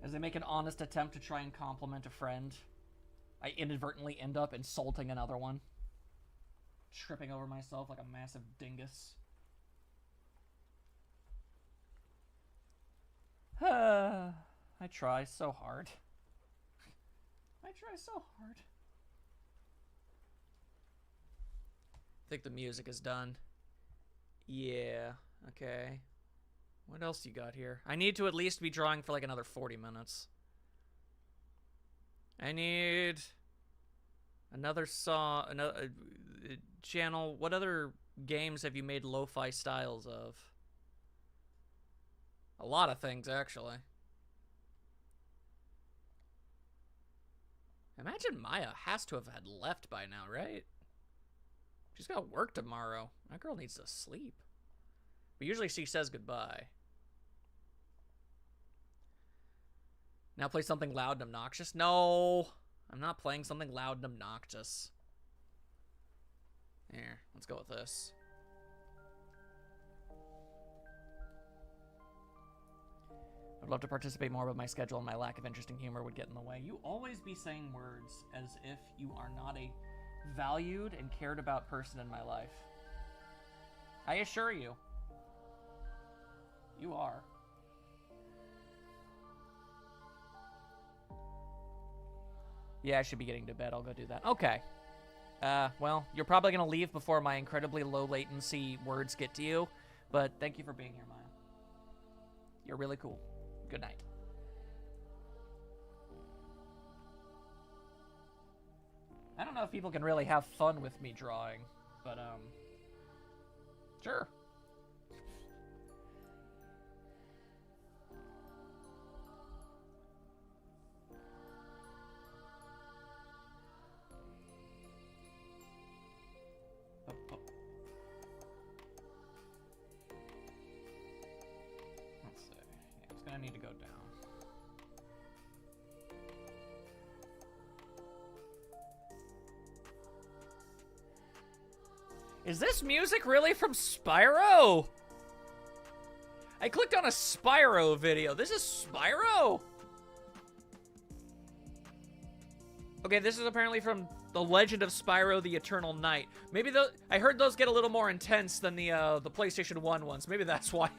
As I make an honest attempt to try and compliment a friend, I inadvertently end up insulting another one. Tripping over myself like a massive dingus. I try so hard. I try so hard. I think the music is done. Yeah, okay. What else you got here? I need to at least be drawing for like another 40 minutes. I need another song, another channel. What other games have you made lo-fi styles of? A lot of things, actually. Imagine Maya has to have had left by now, right? She's got work tomorrow. That girl needs to sleep. But usually she says goodbye. Now play something loud and obnoxious? No, I'm not playing something loud and obnoxious. Here, let's go with this. I'd love to participate more, but my schedule and my lack of interesting humor would get in the way. You always be saying words as if you are not a valued and cared about person in my life. I assure you, you are. Yeah, I should be getting to bed. I'll go do that. Okay. Well, you're probably going to leave before my incredibly low latency words get to you, but thank you for being here, Maya. You're really cool. Good night. I don't know if people can really have fun with me drawing, but, sure. Let's see. Yeah, it's gonna need to go down. Is this music really from Spyro? I clicked on a Spyro video. This is Spyro? Okay, this is apparently from The Legend of Spyro the Eternal Night. Maybe I heard those get a little more intense than the PlayStation 1 ones. Maybe that's why.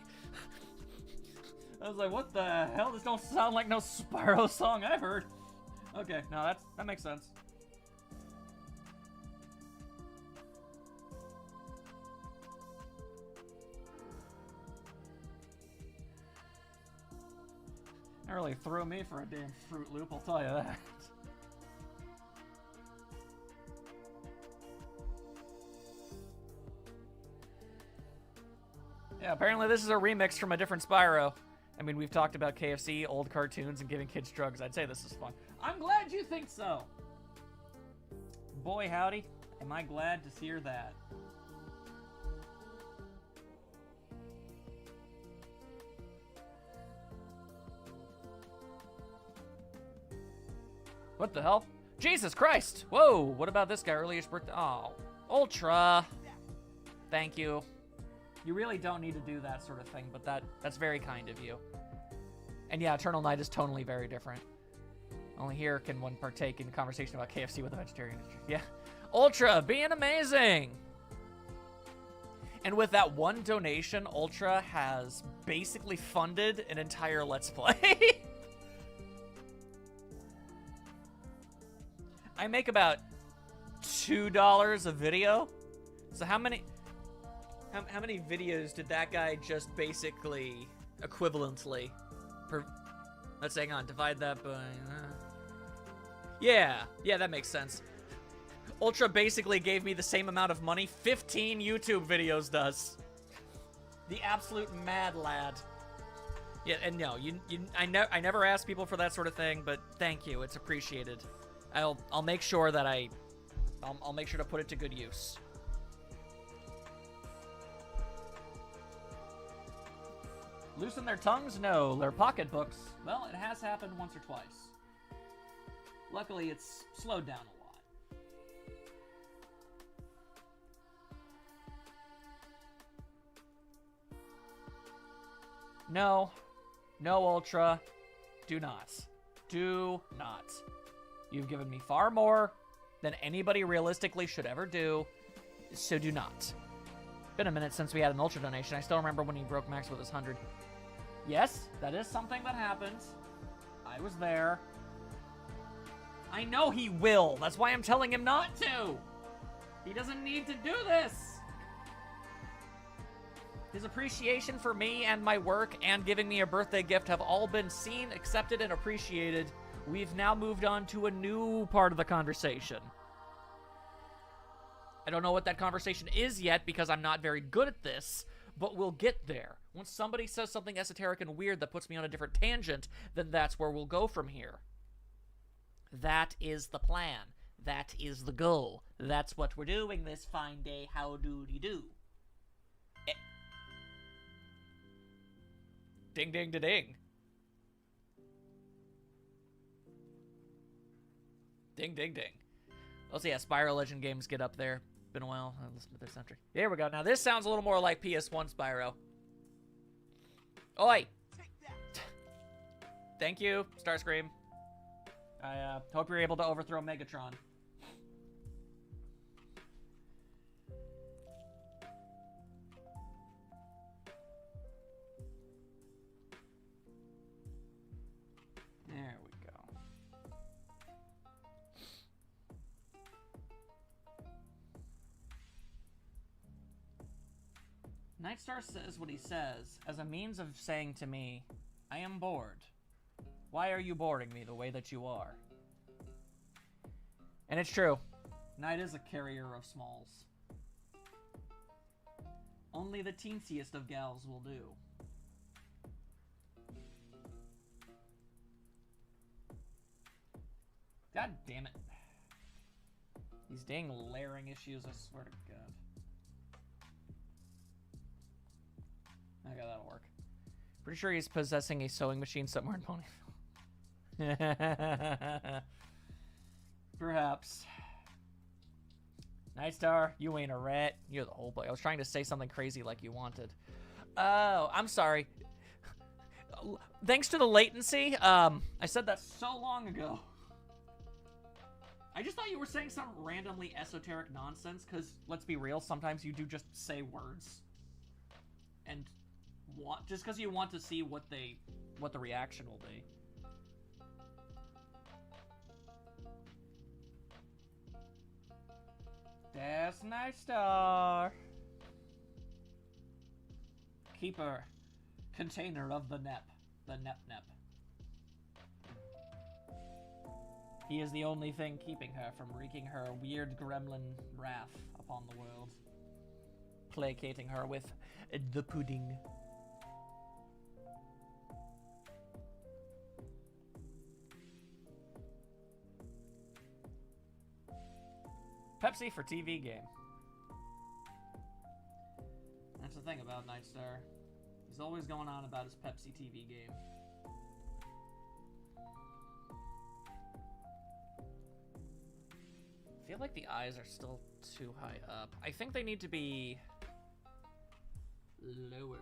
I was like, what the hell? This don't sound like no Spyro song I've heard. Okay, no, that makes sense. That really threw me for a damn Fruit Loop, I'll tell you that. Yeah, apparently this is a remix from a different Spyro. I mean, we've talked about KFC, old cartoons, and giving kids drugs. I'd say this is fun. I'm glad you think so. Boy, howdy, am I glad to hear that. What the hell? Jesus Christ! Whoa, what about this guy? Earliest birthday? Oh, Ultra. Thank you. You really don't need to do that sort of thing, but that's very kind of you. And yeah, Eternal Night is tonally very different. Only here can one partake in conversation about KFC with a vegetarian. Yeah. Ultra, being amazing! And with that one donation, Ultra has basically funded an entire Let's Play. I make about $2 a video. So how many videos did that guy just basically equivalently let's hang on, divide that by yeah, that makes sense. Ultra basically gave me the same amount of money 15 YouTube videos does. The absolute mad lad. Yeah, and no, I never ask people for that sort of thing, but thank you, it's appreciated. I'll make sure that I'll make sure to put it to good use. Loosen their tongues? No, their pocketbooks. Well, it has happened once or twice. Luckily, it's slowed down a lot. No. No, Ultra. Do not. Do not. You've given me far more than anybody realistically should ever do, so do not. Been a minute since we had an Ultra donation. I still remember when he broke Max with his 100. Yes, that is something that happens. I was there. I know he will. That's why I'm telling him not to. He doesn't need to do this. His appreciation for me and my work and giving me a birthday gift have all been seen, accepted, and appreciated. We've now moved on to a new part of the conversation. I don't know what that conversation is yet because I'm not very good at this, but we'll get there. Once somebody says something esoteric and weird that puts me on a different tangent, then that's where we'll go from here. That is the plan. That is the goal. That's what we're doing this fine day. How do? Ding, ding, da, ding. Ding, ding, ding. Let's see how Spyro Legend games get up there. Been a while. I'll listen to their soundtrack. There we go. Now this sounds a little more like PS1 Spyro. Oi! Thank you, Starscream. I hope you're able to overthrow Megatron. There we go. Nightstar says what he says as a means of saying to me, I am bored. Why are you boring me the way that you are? And it's true. Night is a carrier of smalls. Only the teensiest of gals will do. God damn it. These dang layering issues, I swear to God. Okay, that'll work. Pretty sure he's possessing a sewing machine somewhere in Ponyville. Perhaps. Nightstar, you ain't a rat. You're the whole boy. I was trying to say something crazy like you wanted. Oh, I'm sorry. Thanks to the latency, I said that so long ago. I just thought you were saying some randomly esoteric nonsense, because, let's be real, sometimes you do just say words. And just because you want to see what the reaction will be. That's Nightstar. Keeper. Container of the Nep. The Nep. He is the only thing keeping her from wreaking her weird gremlin wrath upon the world. Placating her with the pudding. Pepsi for TV game. That's the thing about Nightstar. He's always going on about his Pepsi TV game. I feel like the eyes are still too high up. I think they need to be lower.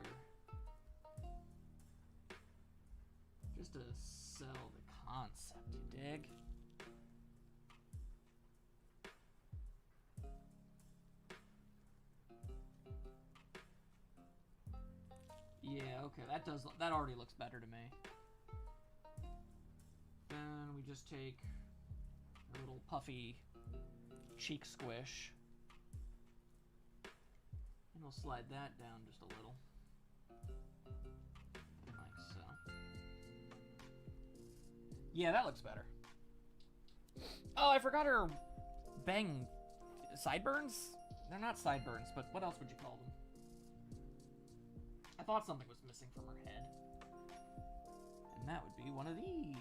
Just to sell the concept, you dig? Yeah, okay, that already looks better to me. Then we just take a little puffy cheek squish. And we'll slide that down just a little. Like so. Yeah, that looks better. Oh, I forgot her bang sideburns? They're not sideburns, but what else would you call them? thought something was missing from her head. And that would be one of these.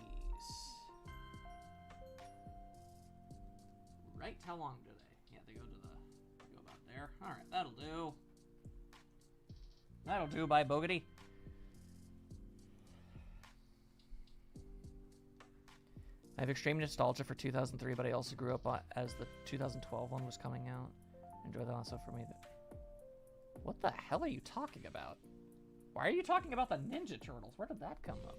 Right? How long do they? Yeah, they go about there. Alright, that'll do. That'll do by Bogety. I have extreme nostalgia for 2003, but I also grew up as the 2012 one was coming out. Enjoy that also for me. What the hell are you talking about? Why are you talking about the Ninja Turtles? Where did that come up?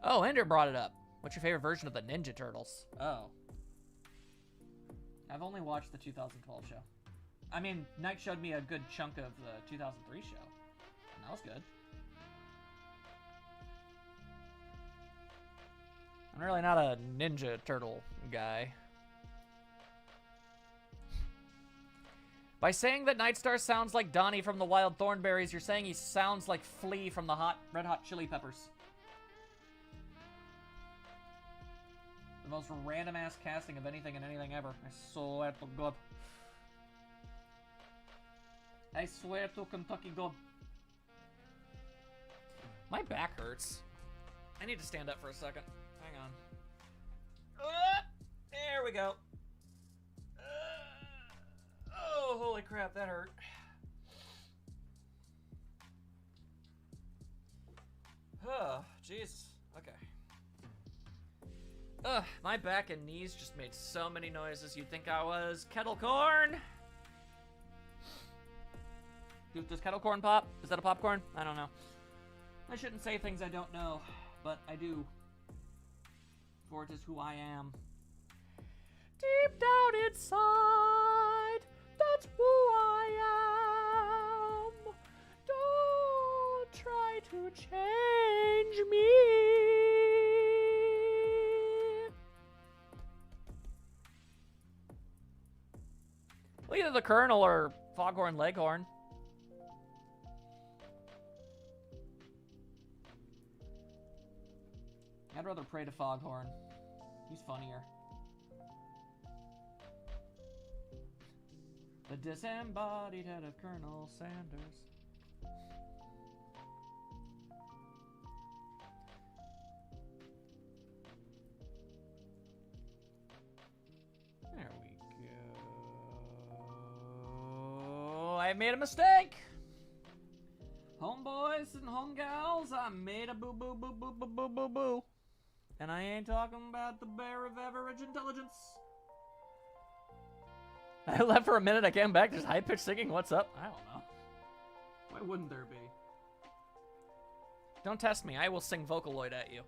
Oh, Ender brought it up. What's your favorite version of the Ninja Turtles? Oh. I've only watched the 2012 show. I mean, Night showed me a good chunk of the 2003 show. And that was good. I'm really not a Ninja Turtle guy. By saying that Nightstar sounds like Donnie from the Wild Thornberries, you're saying he sounds like Flea from the Red Hot Chili Peppers. The most random-ass casting of anything and anything ever. I swear to God. I swear to Kentucky God. My back hurts. I need to stand up for a second. Hang on. There we go. Oh, holy crap, that hurt. Oh, jeez. Okay. My back and knees just made so many noises. You'd think I was kettle corn. Does kettle corn pop? Is that a popcorn? I don't know. I shouldn't say things I don't know, but I do. For it is who I am. Deep down inside, that's who I am. Don't try to change me. Well, either the Colonel or Foghorn Leghorn. I'd rather pray to Foghorn. He's funnier. The disembodied head of Colonel Sanders. There we go. I made a mistake. Homeboys and homegals, I made a boo-boo-boo-boo-boo-boo-boo. And I ain't talking about the bear of average intelligence. I left for a minute, I came back, there's high-pitched singing, what's up? I don't know. Why wouldn't there be? Don't test me, I will sing Vocaloid at you.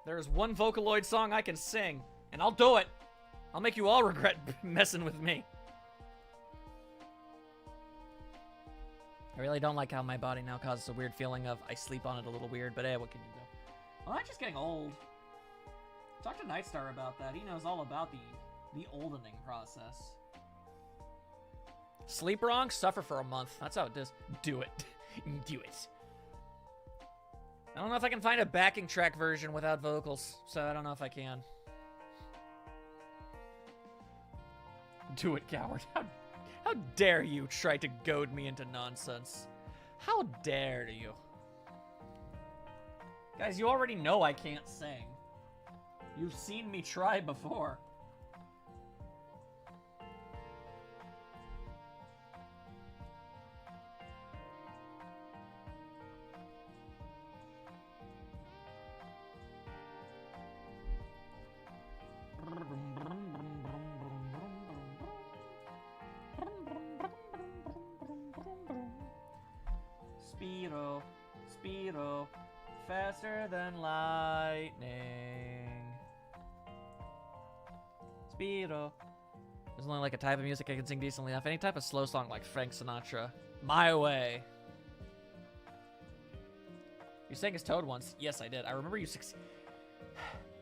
There's one Vocaloid song I can sing, and I'll do it. I'll make you all regret messing with me. I really don't like how my body now causes a weird feeling of I sleep on it a little weird, but hey, what can you do? Well, I'm just getting old. Talk to Nightstar about that. He knows all about the oldening process. Sleep wrong, suffer for a month. That's how it does. Do it. Do it. I don't know if I can find a backing track version without vocals, so I don't know if I can. Do it, coward. How dare you try to goad me into nonsense? How dare you? Guys, you already know I can't sing. You've seen me try before. Speedo, Speedo, faster than lightning. Speedo. There's only like a type of music I can sing decently enough. Any type of slow song like Frank Sinatra. My Way. You sang as Toad once. Yes, I did. I remember you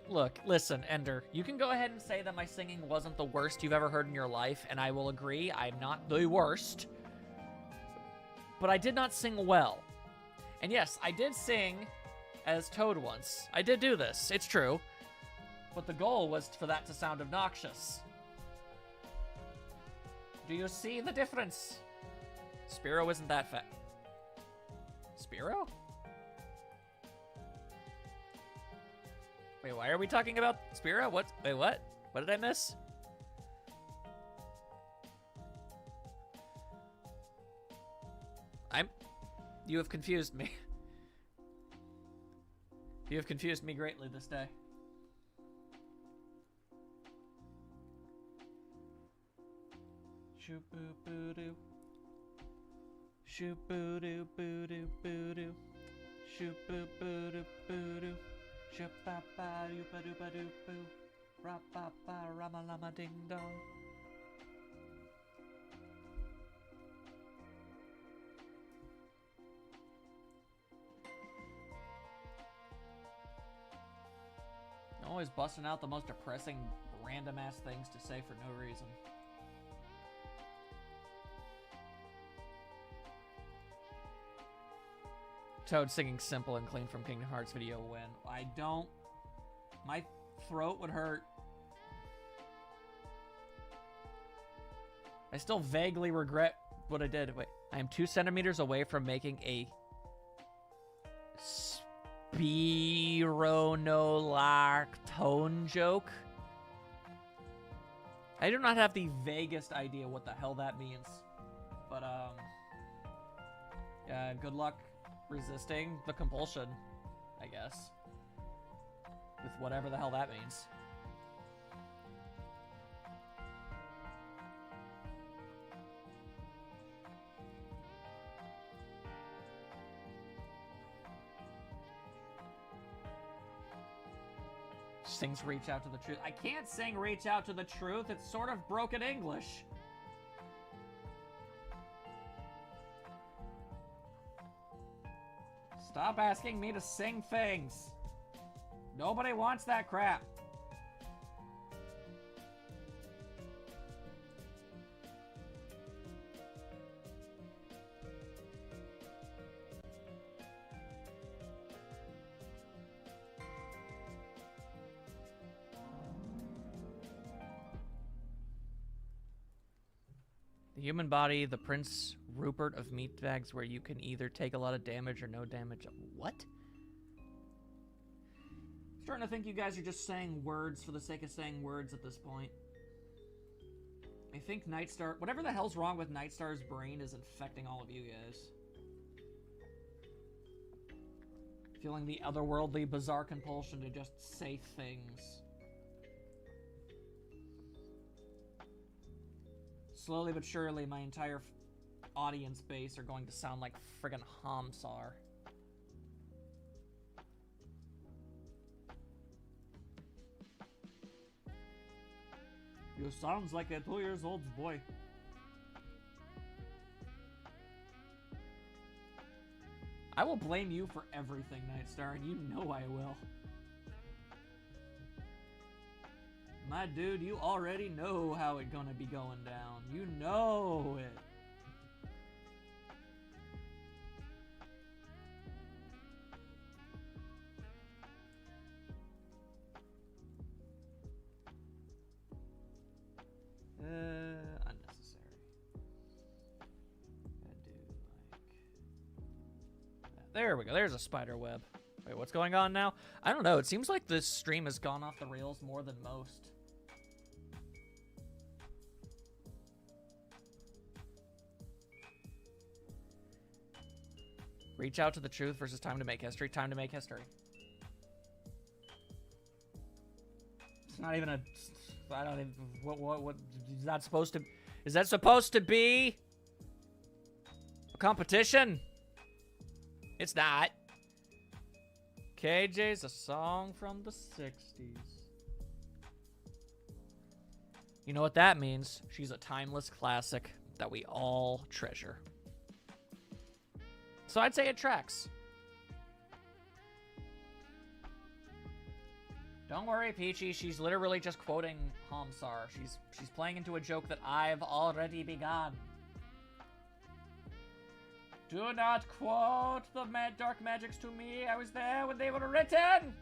Look, listen, Ender. You can go ahead and say that my singing wasn't the worst you've ever heard in your life, and I will agree, I'm not the worst. But I did not sing well. And yes, I did sing as Toad once. I did do this. It's true. But the goal was for that to sound obnoxious. Do you see the difference? Spearow isn't that fat. Spearow? Wait, why are we talking about Spearow? What? Wait, what? What did I miss? You have confused me. You have confused me greatly this day. Shoop boo boo doo. Shoop boo doo boo doo boo doo. Shoop boo boo doo boo doo. Shoop ba ba doo ba doo ba doo boo. Ra ba ba rama lama ding dong. Always busting out the most depressing, random-ass things to say for no reason. Toad singing Simple and Clean from Kingdom Hearts video when I don't... My throat would hurt. I still vaguely regret what I did. Wait, I am 2 centimeters away from making a... Spironolactone joke. I do not have the vaguest idea what the hell that means. But, yeah, good luck resisting the compulsion, I guess. With whatever the hell that means. Sings Reach Out to the Truth. I can't sing Reach Out to the Truth. It's sort of broken English. Stop asking me to sing things. Nobody wants that crap. The human body, the Prince Rupert of meatbags, where you can either take a lot of damage or no damage. What? I'm starting to think you guys are just saying words for the sake of saying words at this point. I think Nightstar... Whatever the hell's wrong with Nightstar's brain is infecting all of you guys. Feeling the otherworldly, bizarre compulsion to just say things. Slowly but surely, my entire audience base are going to sound like friggin' Hamsar. You sounds like a 2-year-old boy. I will blame you for everything, Nightstar, and you know I will. My dude, you already know how it's gonna be going down. You know it. Unnecessary. I do like that. There we go. There's a spider web. Wait, what's going on now? I don't know. It seems like this stream has gone off the rails more than most. Reach out to the truth versus time to make history. Time to make history. It's not even a... I don't even... What is that supposed to... Is that supposed to be a competition? It's not. KJ's a song from the 60s. You know what that means? She's a timeless classic that we all treasure. So I'd say it tracks. Don't worry, Peachy. She's literally just quoting Hamsar. She's playing into a joke that I've already begun. Do not quote the dark magics to me. I was there when they were written.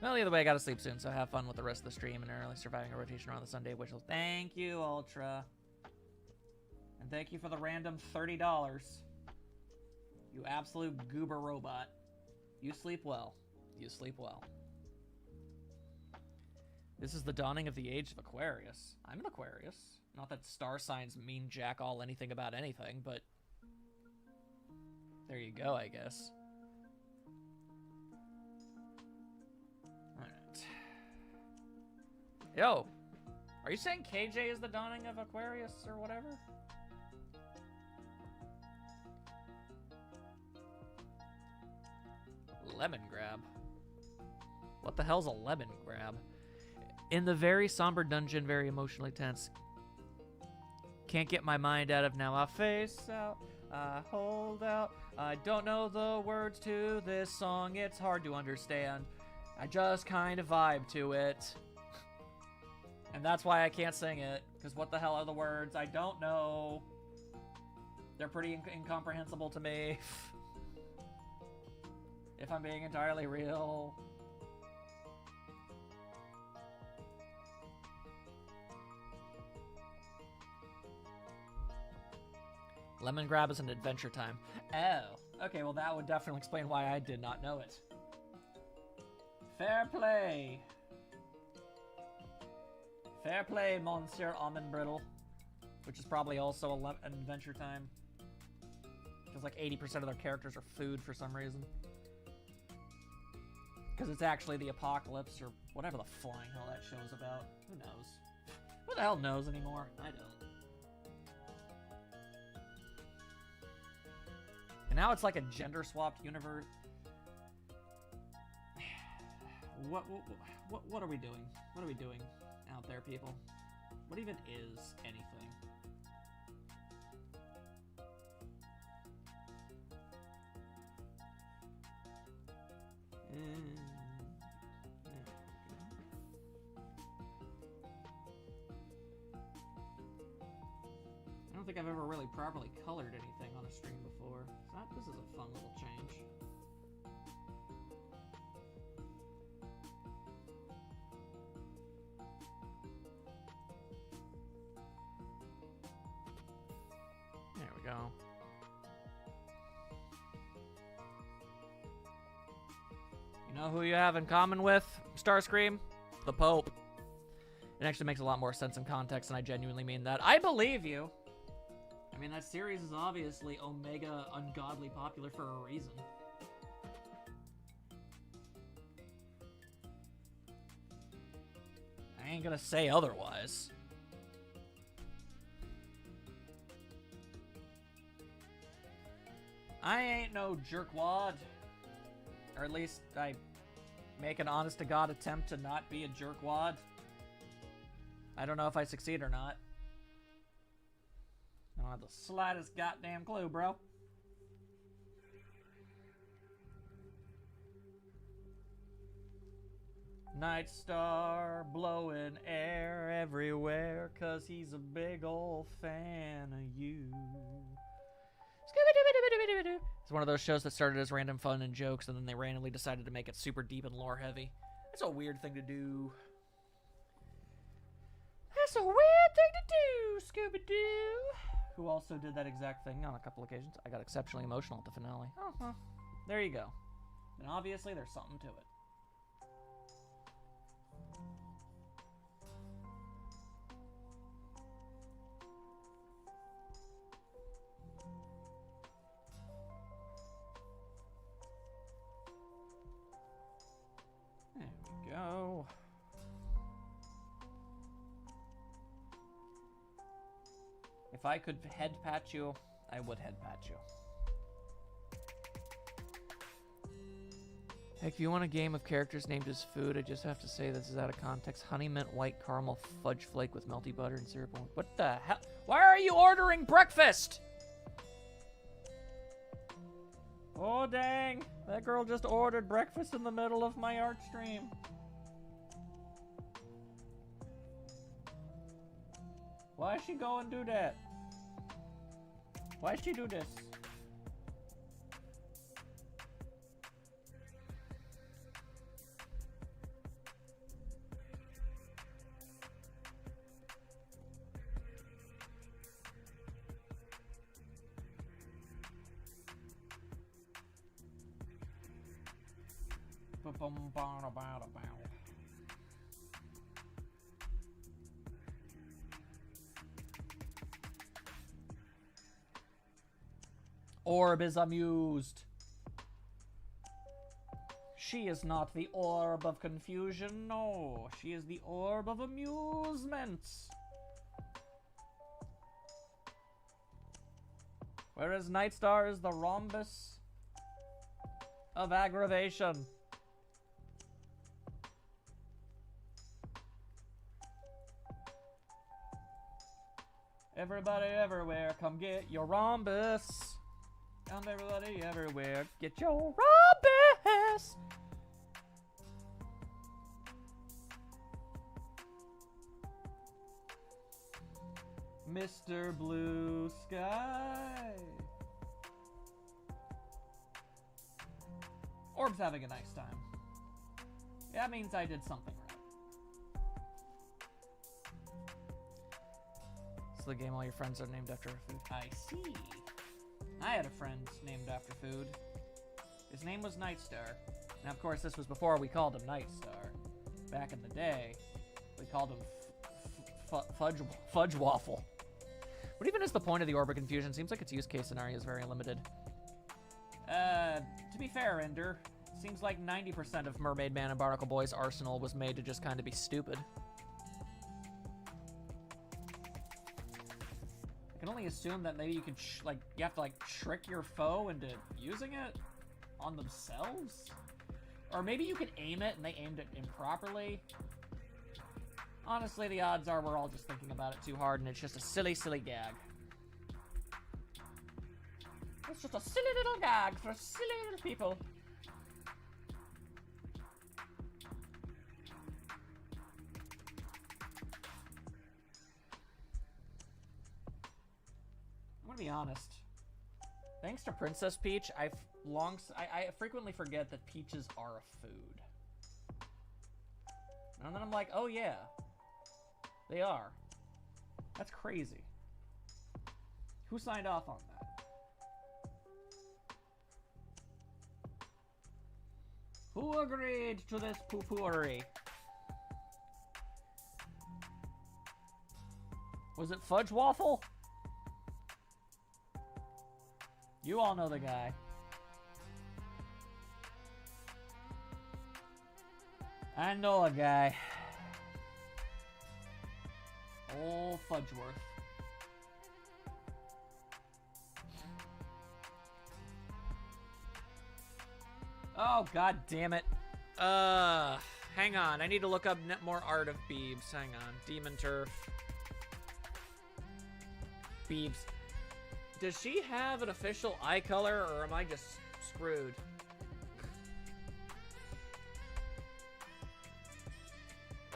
Well, either way, I gotta sleep soon, so have fun with the rest of the stream and early surviving a rotation around the Sunday whistle. Thank you, Ultra. And thank you for the random $30. You absolute goober robot. You sleep well. You sleep well. This is the dawning of the age of Aquarius. I'm an Aquarius. Not that star signs mean jack all anything about anything, but there you go, I guess. Alright. Yo, are you saying KJ is the dawning of Aquarius or whatever? Lemon grab. What the hell's a lemon grab? In the very somber dungeon, very emotionally tense. Can't get my mind out of now. I face out, I hold out. I don't know the words to this song. It's hard to understand. I just kind of vibe to it. And that's why I can't sing it. Because what the hell are the words? I don't know. They're pretty incomprehensible to me. If I'm being entirely real. Lemon grab is an Adventure Time. Oh, okay, well that would definitely explain why I did not know it. Fair play. Fair play, Monsieur Almond Brittle. Which is probably also an Adventure Time. Because like 80% of their characters are food for some reason. Because it's actually the apocalypse or whatever the flying hell that show's about. Who knows? Who the hell knows anymore? I don't. And now it's like a gender-swapped universe. What are we doing? What are we doing out there, people? What even is anything? I don't think I've ever really properly colored anything on a stream before. So this is a fun little change. There we go. You know who you have in common with Starscream? The Pope. It actually makes a lot more sense in context, and I genuinely mean that. I believe you. I mean, that series is obviously omega ungodly popular for a reason. I ain't gonna say otherwise. I ain't no jerkwad. Or at least I make an honest-to-God attempt to not be a jerkwad. I don't know if I succeed or not. I don't have the slightest goddamn clue, bro. Night Star blowing air everywhere 'cause he's a big old fan of you. It's one of those shows that started as random fun and jokes, and then they randomly decided to make it super deep and lore heavy. That's a weird thing to do. That's a weird thing to do, Scooby-Doo. Who also did that exact thing on a couple occasions. I got exceptionally emotional at the finale. Oh, there you go. And obviously there's something to it. There we go. If I could head pat you, I would head pat you. Heck, if you want a game of characters named as food, I just have to say this is out of context. Honey Mint White Caramel Fudge Flake with melty butter and syrup. What the hell? Why are you ordering breakfast? Oh, dang. That girl just ordered breakfast in the middle of my art stream. Why she go and do that? Why she do this? Orb is amused. She is not the orb of confusion, no. She is the orb of amusement. Whereas Nightstar is the rhombus of aggravation. Everybody everywhere, come get your rhombus. Come everybody everywhere, get your rhombus. Mr. Blue Sky. Orb's having a nice time. That means I did something right. It's the game all your friends are named after food. I see. I had a friend named after food. His name was Nightstar. Now, of course, this was before we called him Nightstar. Back in the day, we called him Fudge Waffle. What even is the point of the Orb of Confusion? Seems like its use case scenario is very limited. To be fair, Ender, seems like 90% of Mermaid Man and Barnacle Boy's arsenal was made to just kind of be stupid. I can only assume that maybe you could, you have to, trick your foe into using it on themselves? Or maybe you could aim it and they aimed it improperly. Honestly, the odds are we're all just thinking about it too hard and it's just a silly, silly gag. It's just a silly little gag for silly little people. I'm gonna be honest. Thanks to Princess Peach, I frequently forget that peaches are a food. And then I'm like, oh yeah, they are. That's crazy. Who signed off on that? Who agreed to this poo-pooery? Was it Fudge Waffle? You all know the guy. I know a guy. Old Fudgeworth. Oh, god damn it. Hang on. I need to look up more art of Beebs. Hang on. Demon Turf. Beebs. Does she have an official eye color, or am I just screwed?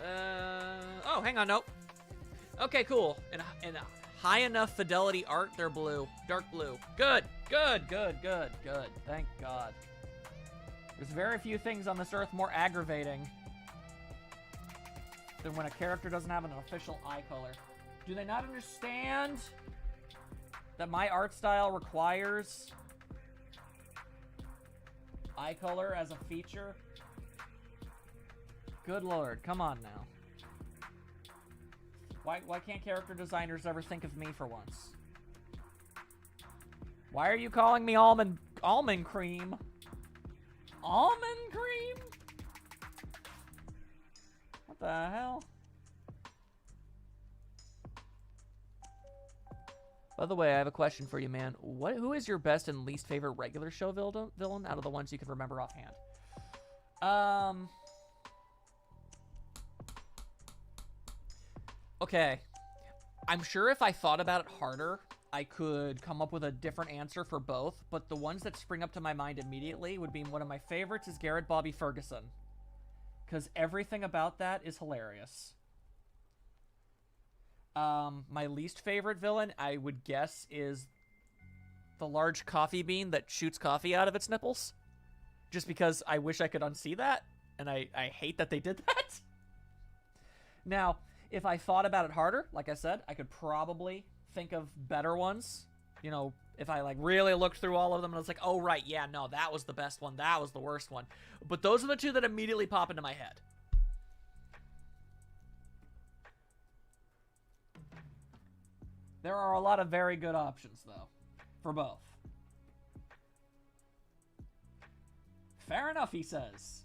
Oh, hang on, nope. Okay, cool. In high enough fidelity art, they're blue. Dark blue. Good, good, good, good, good. Thank God. There's very few things on this earth more aggravating than when a character doesn't have an official eye color. Do they not understand that my art style requires eye color as a feature? Good lord, come on now. Why can't character designers ever think of me for once? Why are you calling me almond cream? Almond cream? What the hell? By the way, I have a question for you, man. Who is your best and least favorite regular show villain out of the ones you can remember offhand? Okay. I'm sure if I thought about it harder, I could come up with a different answer for both, but the ones that spring up to my mind immediately would be one of my favorites is Garrett Bobby Ferguson. Because everything about that is hilarious. My least favorite villain, I would guess, is the large coffee bean that shoots coffee out of its nipples. Just because I wish I could unsee that, and I hate that they did that. Now, if I thought about it harder, like I said, I could probably think of better ones. you know, if I like really looked through all of them and I was like, oh right, yeah, no, that was the best one, that was the worst one. But those are the two that immediately pop into my head. There are a lot of very good options though, for both. Fair enough, he says.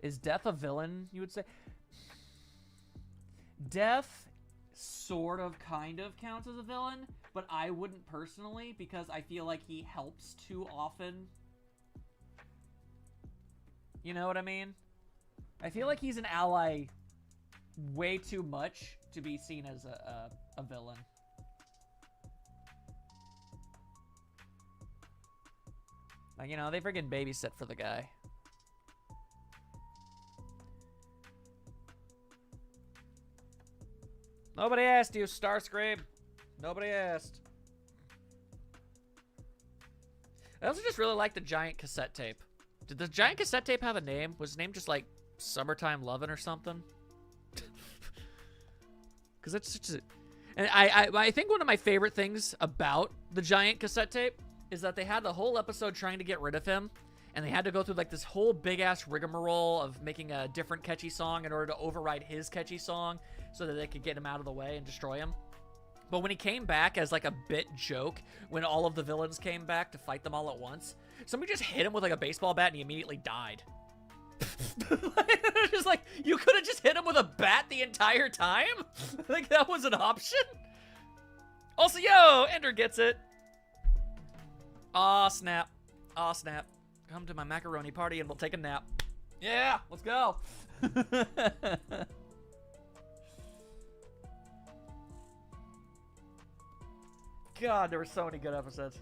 Is Death a villain, you would say? Death sort of kind of counts as a villain, but I wouldn't personally because I feel like he helps too often. You know what I mean? I feel like he's an ally way too much to be seen as a villain. Like, you know, they freaking babysit for the guy. Nobody asked you, Starscream. Nobody asked. I also just really like the giant cassette tape. Did the giant cassette tape have a name? Was his name just like Summertime Lovin' or something? Because it's such a... And I think one of my favorite things about the giant cassette tape is that they had the whole episode trying to get rid of him, and they had to go through like this whole big-ass rigmarole of making a different catchy song in order to override his catchy song so that they could get him out of the way and destroy him. But when he came back as like a bit joke, when all of the villains came back to fight them all at once, somebody just hit him with like a baseball bat and he immediately died. Just like, you could have just hit him with a bat the entire time? Like that was an option? Also, yo, Ender gets it. Aw, snap. Aw, snap. Come to my macaroni party and we'll take a nap. Yeah, let's go. God, there were so many good episodes.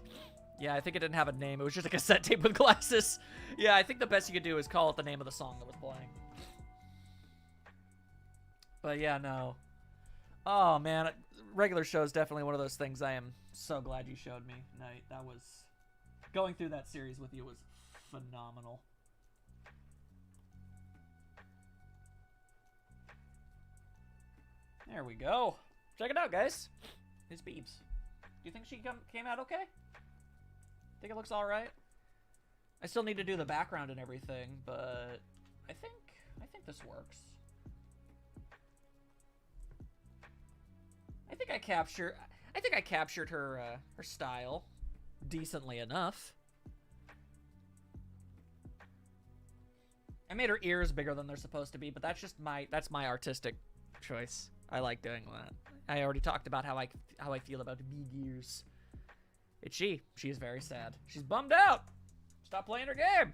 Yeah, I think it didn't have a name. It was just a cassette tape with glasses. Yeah, I think the best you could do is call it the name of the song that was playing. But yeah, no. Oh, man. Regular show is definitely one of those things I am so glad you showed me, Knight. That was... Going through that series with you was phenomenal. There we go. Check it out, guys. His Beebs. Do you think she came out okay? Think it looks all right? I still need to do the background and everything, but I think this works. I think I captured her her style decently enough. I made her ears bigger than they're supposed to be, but that's my artistic choice. I like doing that. I already talked about how I feel about big ears. It's she. She is very sad. She's bummed out. Stop playing her game.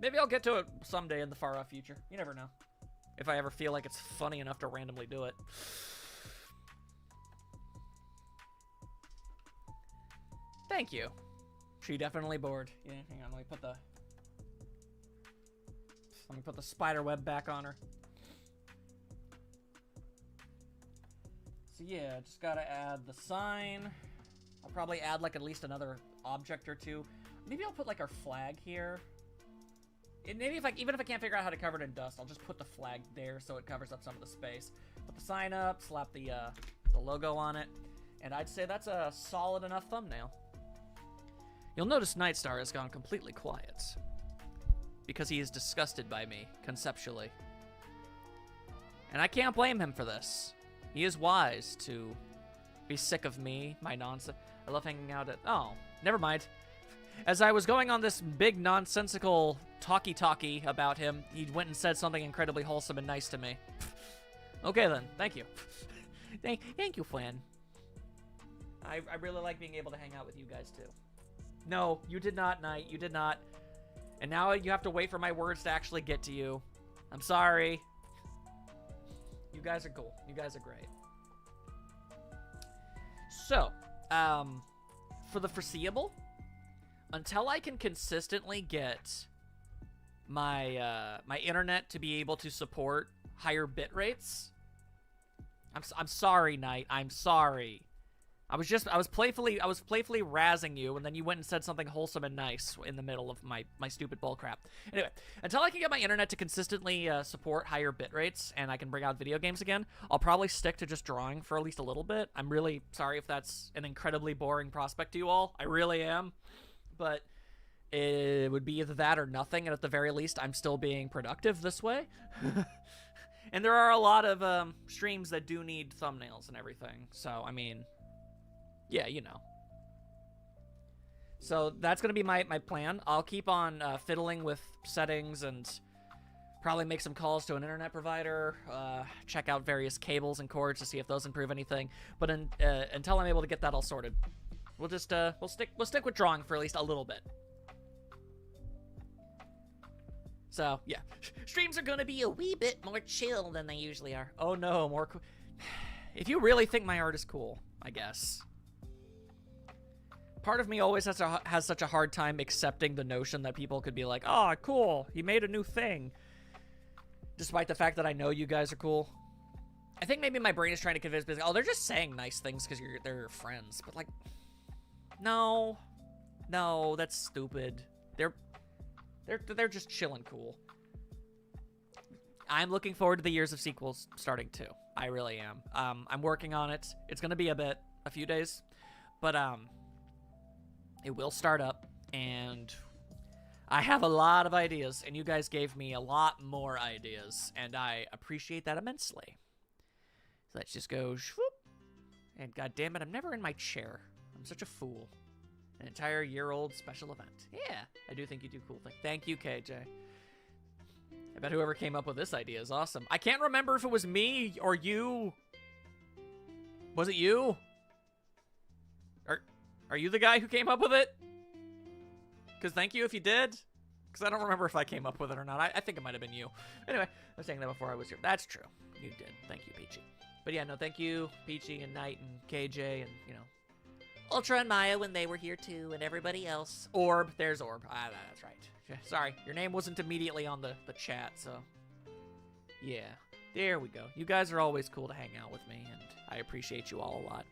Maybe I'll get to it someday in the far off future. You never know. If I ever feel like it's funny enough to randomly do it. Thank you. She definitely bored. Yeah, hang on. Let me put the spider web back on her. So yeah, just gotta add the sign. I'll probably add like at least another object or two. Maybe I'll put like our flag here. Maybe even if I can't figure out how to cover it in dust, I'll just put the flag there so it covers up some of the space. Put the sign up, slap the logo on it, and I'd say that's a solid enough thumbnail. You'll notice Nightstar has gone completely quiet because he is disgusted by me conceptually. And I can't blame him for this. He is wise to be sick of me, my nonsense. I love hanging out at... Oh, never mind. As I was going on this big nonsensical talkie about him, he went and said something incredibly wholesome and nice to me. Okay then, thank you. Thank you, Flan. I really like being able to hang out with you guys too. No, you did not, Knight. You did not. And now you have to wait for my words to actually get to you. I'm sorry. You guys are cool. You guys are great. So, for the foreseeable, until I can consistently get my my internet to be able to support higher bit rates, I'm sorry, Knight. I'm sorry. I was playfully razzing you, and then you went and said something wholesome and nice in the middle of my stupid bull crap. Anyway, until I can get my internet to consistently support higher bit rates and I can bring out video games again, I'll probably stick to just drawing for at least a little bit. I'm really sorry if that's an incredibly boring prospect to you all. I really am, but it would be either that or nothing, and at the very least, I'm still being productive this way. And there are a lot of streams that do need thumbnails and everything, so, I mean, yeah, you know. So that's going to be my plan. I'll keep on fiddling with settings and probably make some calls to an internet provider, check out various cables and cords to see if those improve anything. But until I'm able to get that all sorted, we'll just we'll stick with drawing for at least a little bit. So, yeah. Streams are gonna be a wee bit more chill than they usually are. Oh no, more cool. If you really think my art is cool, I guess. Part of me always has such a hard time accepting the notion that people could be like, oh, cool, he made a new thing. Despite the fact that I know you guys are cool. I think maybe my brain is trying to convince me, oh, they're just saying nice things because they're your friends. But, like, no. No, that's stupid. They're just chilling cool. I'm looking forward to the Years of sequels starting too. I really am. I'm working on it. It's gonna be a few days, but it will start up, and I have a lot of ideas, and you guys gave me a lot more ideas, and I appreciate that immensely. So let's just go swoop, and god damn it, I'm never in my chair. I'm such a fool. An entire year-old special event. Yeah, I do think you do cool things. Thank you, KJ. I bet whoever came up with this idea is awesome. I can't remember if it was me or you. Was it you? Are you the guy who came up with it? Because thank you if you did. Because I don't remember if I came up with it or not. I think it might have been you. Anyway, I was saying that before I was here. That's true. You did. Thank you, Peachy. But yeah, no, thank you, Peachy and Knight and KJ and, you know, Ultra and Maya when they were here too, and everybody else. Orb, there's Orb. Ah, that's right. Sorry, your name wasn't immediately on the chat, so. Yeah, there we go. You guys are always cool to hang out with me, and I appreciate you all a lot.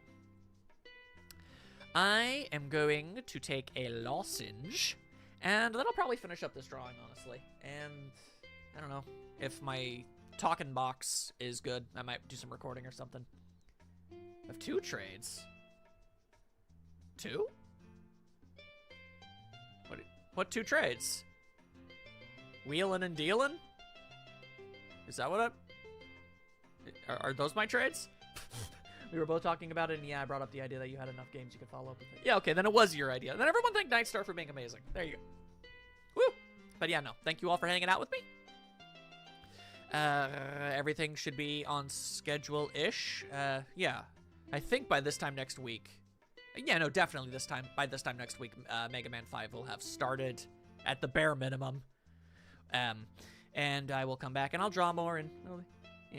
I am going to take a lozenge, and that'll probably finish up this drawing, honestly. And, I don't know, if my talking box is good, I might do some recording or something. I have 2 trades. 2? What 2 trades? Wheelin' and dealin'? Is that what are those my trades? We were both talking about it, and yeah, I brought up the idea that you had enough games you could follow up with it. Yeah, okay, then it was your idea. Then everyone thanked Nightstar for being amazing. There you go. Woo! But yeah, no, thank you all for hanging out with me. Everything should be on schedule-ish. Yeah, I think by this time next week. Yeah, no, definitely by this time next week, Mega Man 5 will have started at the bare minimum. And I will come back and I'll draw more, and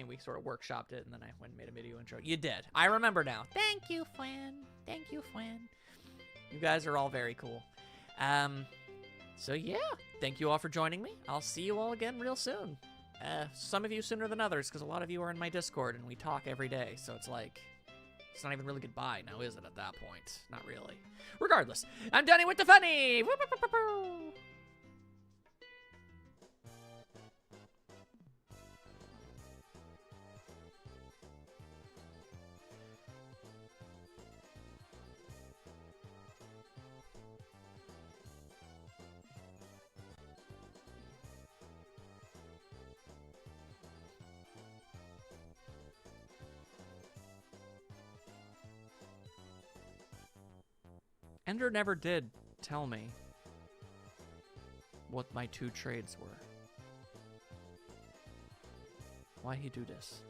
we sort of workshopped it, and then I went and made a video intro. You did. I remember now. Thank you, Fwan. Thank you, Fwan. You guys are all very cool. So yeah, thank you all for joining me. I'll see you all again real soon. Some of you sooner than others, because a lot of you are in my Discord, and we talk every day, so it's like... It's not even really goodbye now, is it, at that point? Not really. Regardless, I'm Danny with the funny! Woo-poo-poo-poo-poo. Ender never did tell me what my 2 trades were. Why he do this?